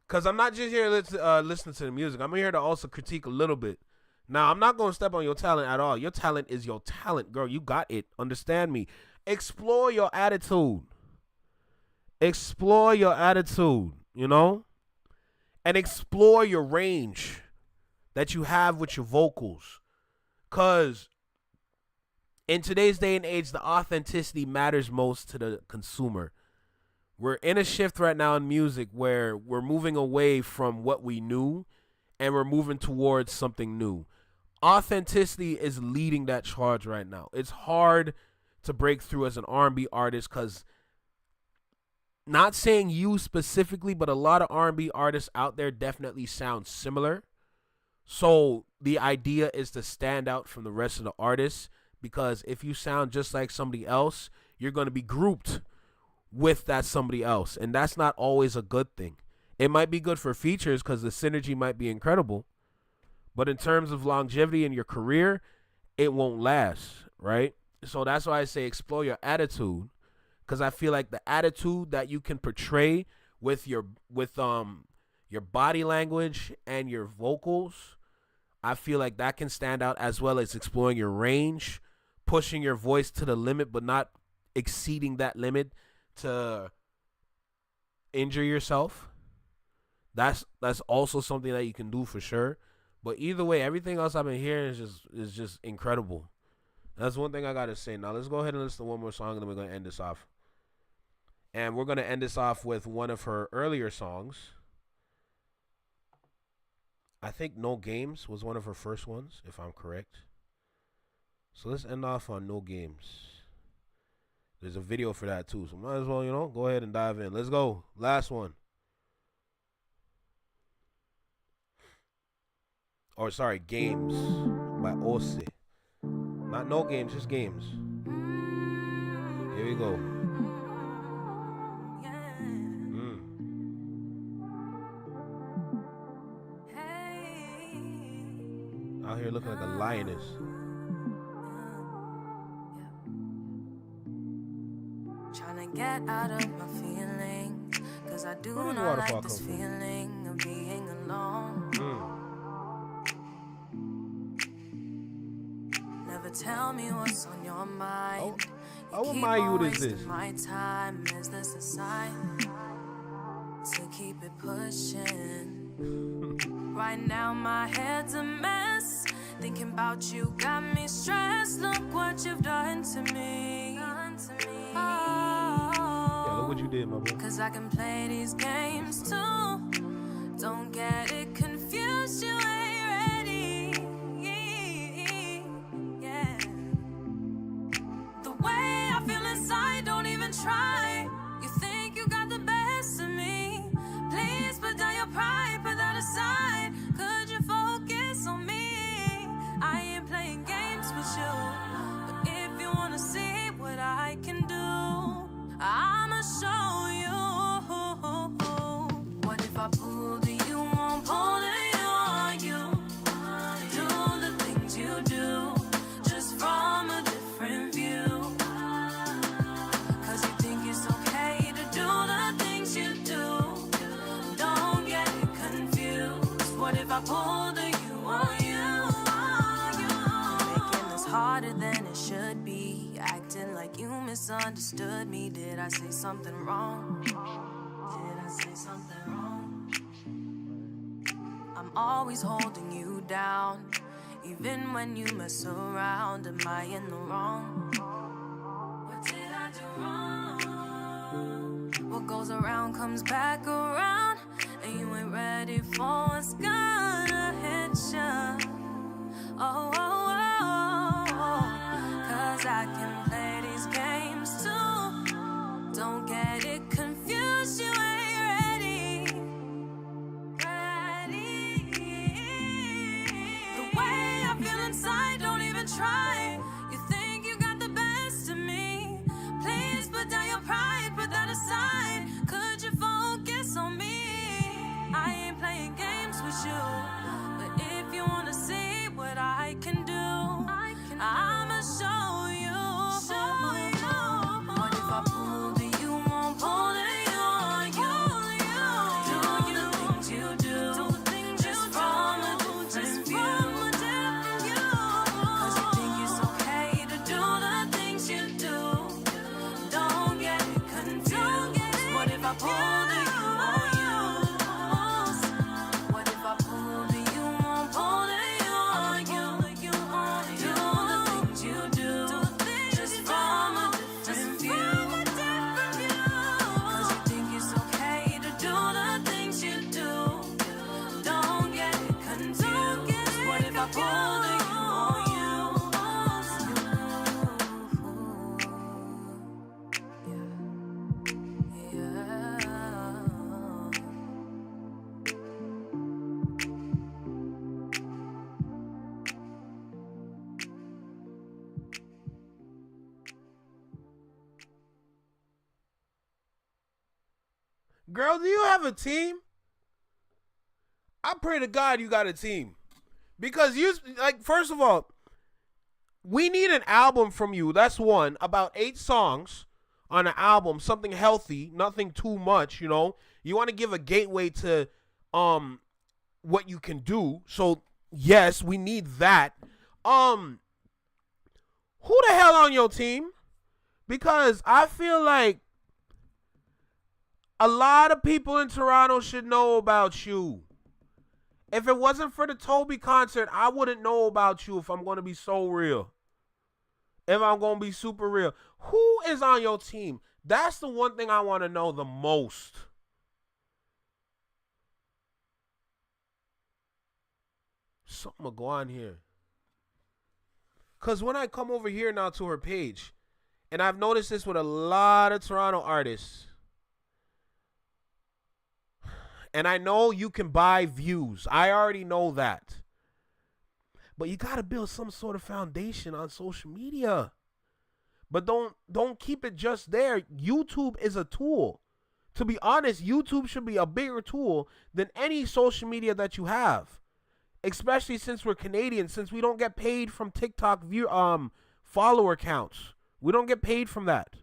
because I'm not just here listening to the music. I'm here to also critique a little bit. Now, I'm not going to step on your talent at all. Your talent is your talent, girl. You got it. Understand me. Explore your attitude. Explore your attitude, you know? And explore your range that you have with your vocals. Because in today's day and age, the authenticity matters most to the consumer. We're in a shift right now in music where we're moving away from what we knew and we're moving towards something new. Authenticity is leading that charge right now. It's hard to break through as an R&B artist because, not saying you specifically, but a lot of R&B artists out there definitely sound similar. So the idea is to stand out from the rest of the artists, because if you sound just like somebody else, you're going to be grouped with that somebody else, and that's not always a good thing. It might be good for features because the synergy might be incredible, but in terms of longevity in your career, it won't last, right? So that's why I say explore your attitude, because I feel like the attitude that you can portray with your body language and your vocals, I feel like that can stand out, as well as exploring your range, pushing your voice to the limit but not exceeding that limit to injure yourself. That's also something that you can do for sure. But either way, everything else I've been hearing is just incredible. That's one thing I gotta say. Now let's go ahead and listen to one more song, and then we're gonna end this off. And we're gonna end this off with one of her earlier songs. I think No Games was one of her first ones, if I'm correct. So let's end off on No Games. There's a video for that too, so might as well, go ahead and dive in. Let's go. Last one. Or sorry, Games by Ose. Not No Games, just Games. Here we go. Out here looking like a lioness. Trying to get out of my feelings, cause I do not like this feeling of being alone. Never tell me what's on your mind. How am I you is this? My time, is this a sign to keep it pushing? Right now my head's a mess. Thinking about you got me stressed. Look what you've done to me. Yeah, look what you did, my boy. Cause I can play these games too. Don't get it confused, you ain't ready. Yeah. The way I feel inside, don't even try. You think you got the best of me. Please put down your pride, put that aside. Could you focus on me? I ain't playing games with you, but if you wanna see what I can do, I'ma show you. What if I pull to you, won't pull to you on you? Do the things you do, just from a different view. Cause you think it's okay to do the things you do. Don't get it confused. What if I pull to you on you? Making this harder than it should be. Acting like you misunderstood me. Did I say something wrong? Did I say something wrong? I'm always holding you down. Even when you mess around, am I in the wrong? What did I do wrong? What goes around comes back around, and you ain't ready for what's gonna hit ya. Oh, oh, oh, oh. Cause I can play these games too. Don't get it confused, you ain't ready. The way I feel inside, don't even try. You think you got the best of me. Please put down your pride, put that aside. Could you focus on me? I ain't playing games with you, but if you wanna see what I can do, I'ma show you. What if I pull to you, won't pull to you on you? Do the things you do, just from a different view. Cause you think it's okay to do the things you do. Don't get it confused. What if I pull to you on you? What if I pull to you, won't pull to you on you? Do the things you do, just from a different view. Cause you think it's okay to do the things you do. Don't get it confused. What if I pull to you on you? Girl, do you have a team? I pray to God you got a team. Because first of all, we need an album from you. That's one. About 8 songs on an album. Something healthy. Nothing too much, You want to give a gateway to what you can do. So, yes, we need that. Who the hell on your team? Because I feel like a lot of people in Toronto should know about you. If it wasn't for the Toby concert, I wouldn't know about you, if I'm going to be so real. If I'm going to be super real. Who is on your team? That's the one thing I want to know the most. Something will go on here. Because when I come over here now to her page, and I've noticed this with a lot of Toronto artists, and I know you can buy views. I already know that. But you got to build some sort of foundation on social media. But don't keep it just there. YouTube is a tool. To be honest, YouTube should be a bigger tool than any social media that you have. Especially since we're Canadian, since we don't get paid from TikTok follower counts. We don't get paid from that.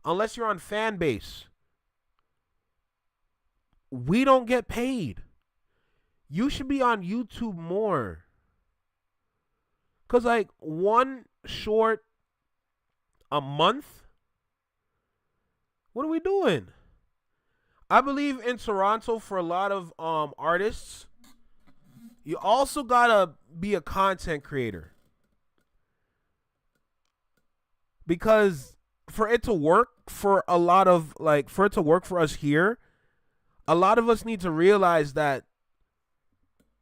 Unless you're on fan base. We don't get paid. You should be on YouTube more. Because like one short a month? What are we doing? I believe in Toronto for a lot of artists, you also gotta be a content creator. Because for it to work for a lot of, like, for it to work for us here, a lot of us need to realize that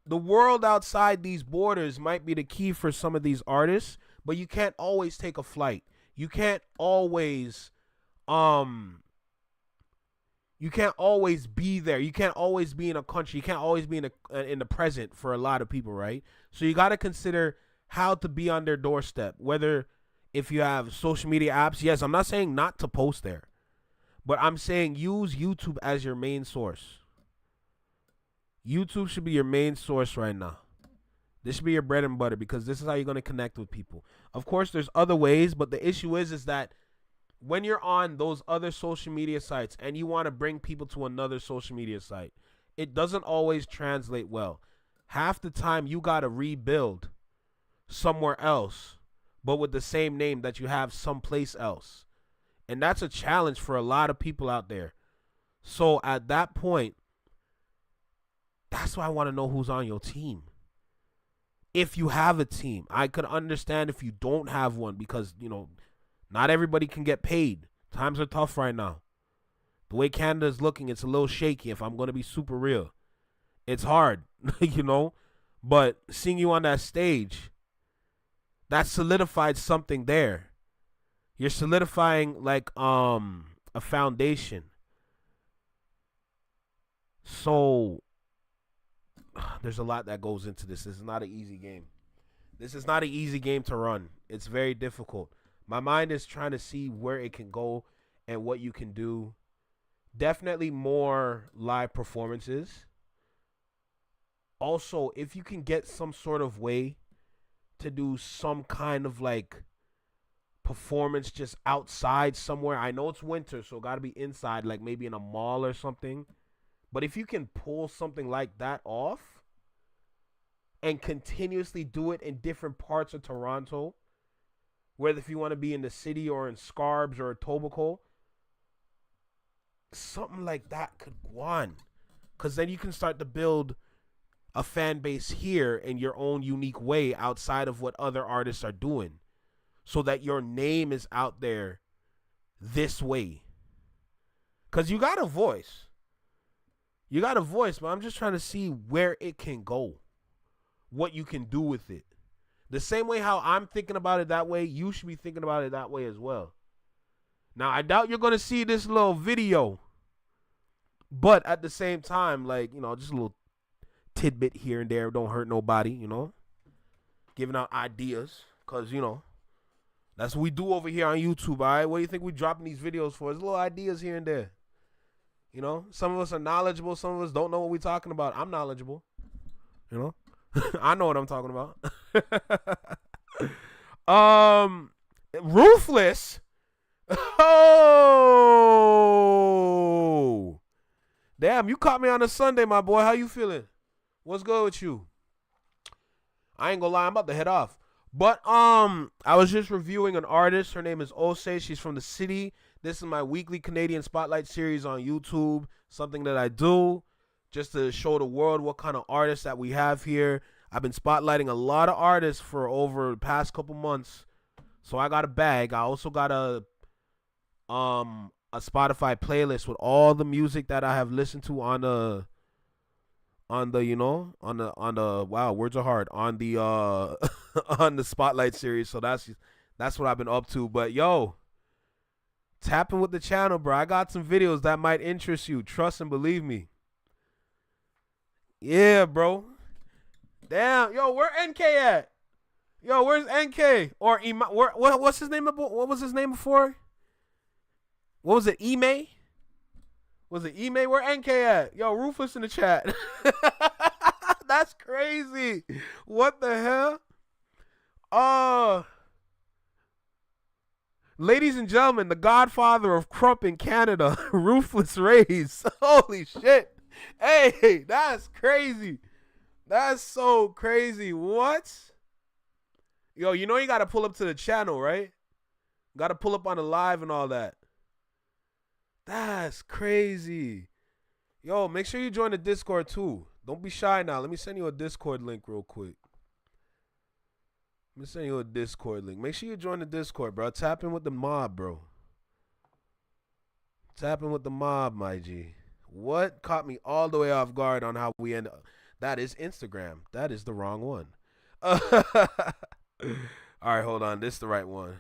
the world outside these borders might be the key for some of these artists, but you can't always take a flight. You can't always be there. You can't always be in a country. You can't always be in the present for a lot of people, right? So you got to consider how to be on their doorstep. Whether if you have social media apps, yes, I'm not saying not to post there, but I'm saying use YouTube as your main source. YouTube should be your main source right now. This should be your bread and butter because this is how you're going to connect with people. Of course, there's other ways, but the issue is that when you're on those other social media sites and you want to bring people to another social media site, it doesn't always translate well. Half the time you got to rebuild somewhere else, but with the same name that you have someplace else. And that's a challenge for a lot of people out there. So at that point, that's why I want to know who's on your team. If you have a team, I could understand if you don't have one because, you know, not everybody can get paid. Times are tough right now. The way Canada is looking, it's a little shaky if I'm going to be super real. It's hard, you know, but seeing you on that stage, that solidified something there. You're solidifying like a foundation. So there's a lot that goes into this. This is not an easy game. This is not an easy game to run. It's very difficult. My mind is trying to see where it can go and what you can do. Definitely more live performances. Also, if you can get some sort of way to do some kind of like performance just outside somewhere. I know it's winter, so it got to be inside, like maybe in a mall or something. But if you can pull something like that off and continuously do it in different parts of Toronto, whether if you want to be in the city or in Scarbs or Etobicoke, something like that could go on. Because then you can start to build a fan base here in your own unique way outside of what other artists are doing. So that your name is out there this way. Because you got a voice. You got a voice, but I'm just trying to see where it can go. What you can do with it. The same way how I'm thinking about it that way, you should be thinking about it that way as well. Now, I doubt you're going to see this little video. But at the same time, like, you know, just a little tidbit here and there. Don't hurt nobody, you know. Giving out ideas. Because, you know, that's what we do over here on YouTube, all right? What do you think we're dropping these videos for? There's little ideas here and there. You know, some of us are knowledgeable. Some of us don't know what we're talking about. I'm knowledgeable. You know, I know what I'm talking about. Ruthless. Oh, damn! You caught me on a Sunday, my boy. How you feeling? What's good with you? I ain't gonna lie. I'm about to head off. But I was just reviewing an artist. Her name is Ose. She's from the city. This is my weekly Canadian Spotlight series on YouTube. Something that I do just to show the world what kind of artists that we have here. I've been spotlighting a lot of artists for over the past couple months. So I got a bag. I also got a Spotify playlist with all the music that I have listened to on the wow, words are hard. On the on the Spotlight series. So that's what I've been up to. But yo, tapping with the channel, bro. I got some videos that might interest you. Trust and believe me. Yeah, bro. Damn, yo, where NK at? Yo, where's NK? Or what's his name? What was his name before? What was it? Ime? Was it Ime? Where NK at? Yo, Rufus in the chat. That's crazy. What the hell? Ladies and gentlemen, the godfather of Crump in Canada, Ruthless Rays. Holy shit. Hey, that's crazy. That's so crazy. What? Yo, you know you got to pull up to the channel, right? Got to pull up on the live and all that. That's crazy. Yo, make sure you join the Discord too. Don't be shy now. Let me send you a Discord link real quick. Let me send you a Discord link. Make sure you join the Discord, bro. Tap in with the mob, bro. Tap in with the mob, my G. What caught me all the way off guard on how we end up? That is Instagram. That is the wrong one. All right, hold on. This is the right one.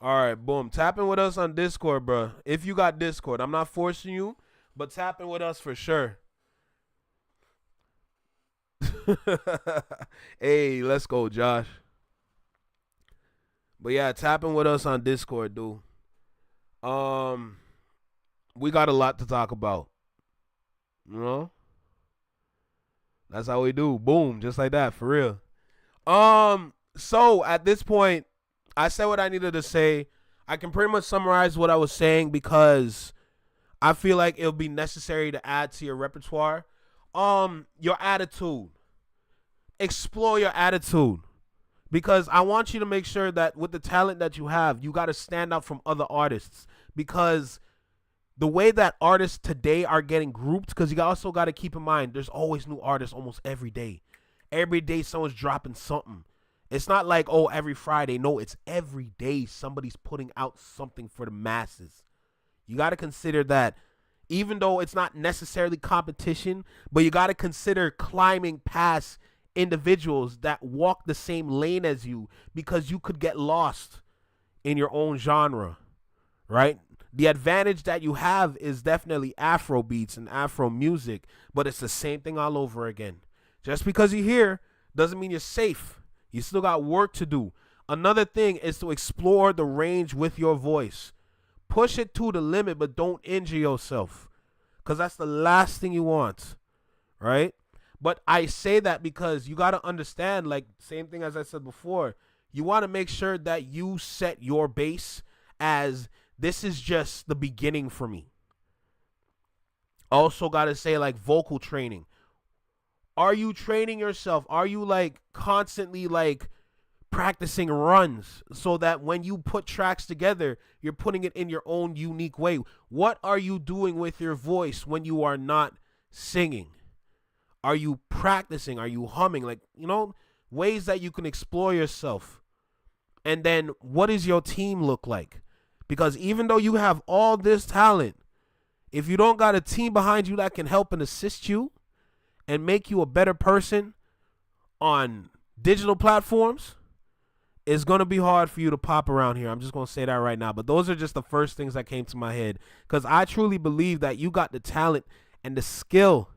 All right, boom. Tap in with us on Discord, bro. If you got Discord. I'm not forcing you, but tap in with us for sure. Hey, let's go, Josh. But yeah, tap in with us on Discord, dude. We got a lot to talk about. You know? That's how we do. Boom, just like that, for real. So at this point, I said what I needed to say. I can pretty much summarize what I was saying because I feel like it'll be necessary to add to your repertoire. Your attitude. Explore your attitude. Because I want you to make sure that with the talent that you have, you got to stand out from other artists. Because the way that artists today are getting grouped, because you also got to keep in mind, there's always new artists almost every day. Every day someone's dropping something. It's not like, oh, every Friday. No, it's every day somebody's putting out something for the masses. You got to consider that even though it's not necessarily competition, but you got to consider climbing past individuals that walk the same lane as you because you could get lost in your own genre, right? The advantage that you have is definitely Afro beats and Afro music, but it's the same thing all over again. Just because you're here doesn't mean you're safe. You still got work to do. Another thing is to explore the range with your voice. Push it to the limit, but don't injure yourself, because that's the last thing you want, right? But I say that because you got to understand, like, same thing as I said before, you want to make sure that you set your base as this is just the beginning for me. Also got to say, like, vocal training. Are you training yourself? Are you, like, constantly, like, practicing runs so that when you put tracks together, you're putting it in your own unique way? What are you doing with your voice when you are not singing? Are you practicing? Are you humming? Like, you know, ways that you can explore yourself. And then what does your team look like? Because even though you have all this talent, if you don't got a team behind you that can help and assist you and make you a better person on digital platforms, it's going to be hard for you to pop around here. I'm just going to say that right now. But those are just the first things that came to my head. Because I truly believe that you got the talent and the skill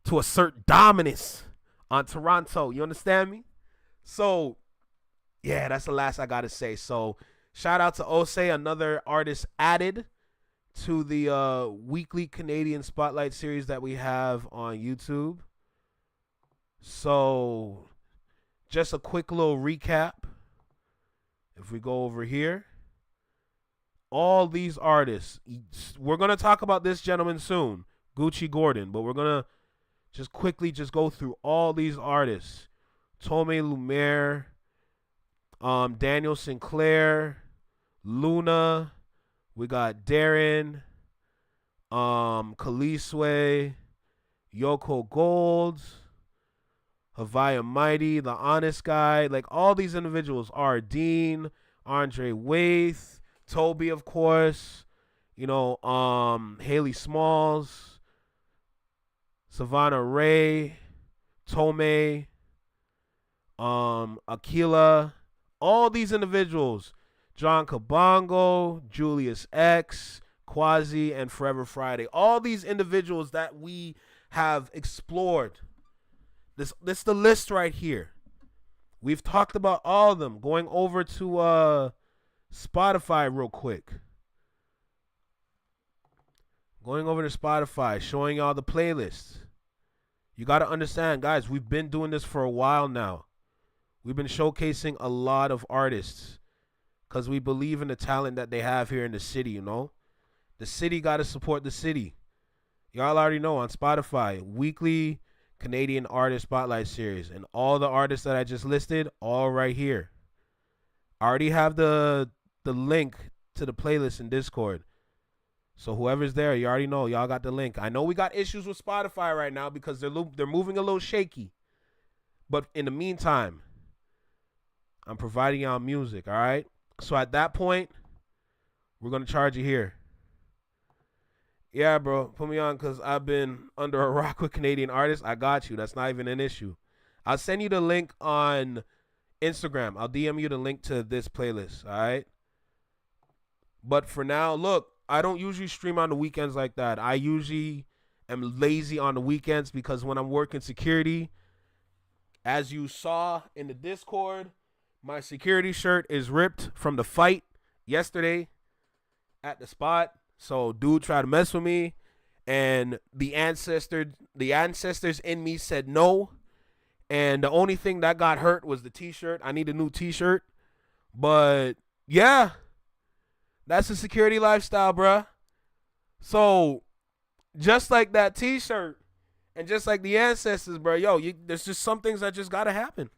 to assert dominance on Toronto. You understand me? So, yeah, that's the last I got to say. So, shout out to Ose, another artist added to the weekly Canadian Spotlight series that we have on YouTube. So, just a quick little recap. If we go over here, all these artists, we're going to talk about this gentleman soon, Gucci Gordon, but we're going to just quickly just go through all these artists. Tome Lumiere, Daniel Sinclair, Luna, we got Darren, Khaliswe, Yoko Golds, Havaya Mighty, The Honest Guy, like all these individuals are Dean, Andre Waith, Toby, of course, you know, Haley Smalls, Savannah Ray, Tome, Aquila, all these individuals, John Kabongo, Julius X, Quasi, and Forever Friday. All these individuals that we have explored. This is the list right here. We've talked about all of them. Going over to Spotify real quick. Going over to Spotify, showing y'all the playlists. You got to understand, guys, we've been doing this for a while now. We've been showcasing a lot of artists because we believe in the talent that they have here in the city, you know. The city got to support the city. Y'all already know on Spotify, weekly Canadian Artist Spotlight Series. And all the artists that I just listed, all right here. I already have the link to the playlist in Discord. So whoever's there, you already know. Y'all got the link. I know we got issues with Spotify right now because they're moving a little shaky. But in the meantime, I'm providing y'all music, all right? So at that point, we're going to charge you here. Yeah, bro, put me on because I've been under a rock with Canadian artists. I got you. That's not even an issue. I'll send you the link on Instagram. I'll DM you the link to this playlist, all right? But for now, look, I don't usually stream on the weekends like that. I usually am lazy on the weekends because when I'm working security, as you saw in the Discord, my security shirt is ripped from the fight yesterday at the spot. So dude tried to mess with me, and the ancestors in me said no. And the only thing that got hurt was the t-shirt. I need a new t-shirt. But yeah, that's the security lifestyle, bruh. So just like that t-shirt and just like the ancestors, bro, there's just some things that just gotta happen.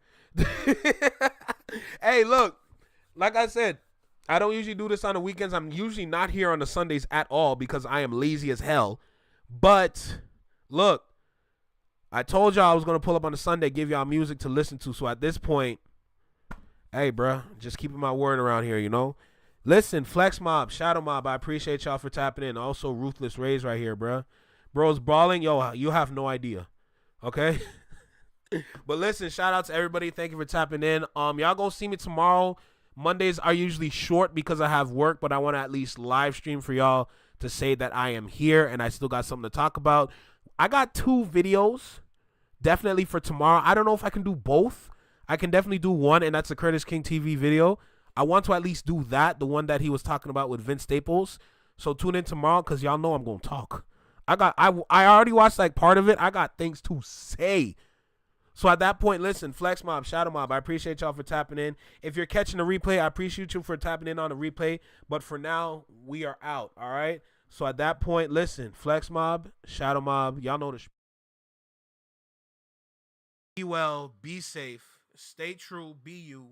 Hey, look, like I said, I don't usually do this on the weekends. I'm usually not here on the Sundays at all because I am lazy as hell. But look, I told y'all I was going to pull up on a Sunday, give y'all music to listen to. So at this point, hey, bro, just keeping my word around here, you know. Listen, Flex Mob, Shadow Mob, I appreciate y'all for tapping in. Also, Ruthless Rays right here, bro. Bro's brawling. Yo, you have no idea. Okay? But listen, shout out to everybody. Thank you for tapping in. Y'all gonna see me tomorrow. Mondays are usually short because I have work, but I want to at least live stream for y'all to say that I am here and I still got something to talk about. I got 2 videos definitely for tomorrow. I don't know if I can do both. I can definitely do one, and that's a Curtis King TV video. I want to at least do that, the one that he was talking about with Vince Staples. So tune in tomorrow because y'all know I'm going to talk. I already watched like part of it. I got things to say. So at that point, listen, Flex Mob, Shadow Mob, I appreciate y'all for tapping in. If you're catching the replay, I appreciate you for tapping in on the replay. But for now, we are out, all right? So at that point, listen, Flex Mob, Shadow Mob, y'all know the be well, be safe, stay true, be you,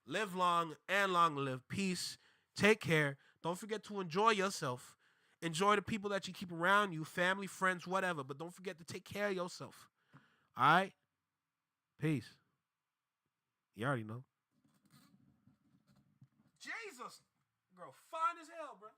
live long and long live. Peace, take care. Don't forget to enjoy yourself. Enjoy the people that you keep around you, family, friends, whatever. But don't forget to take care of yourself, all right? Peace. You already know. Jesus. Girl, fine as hell, bro.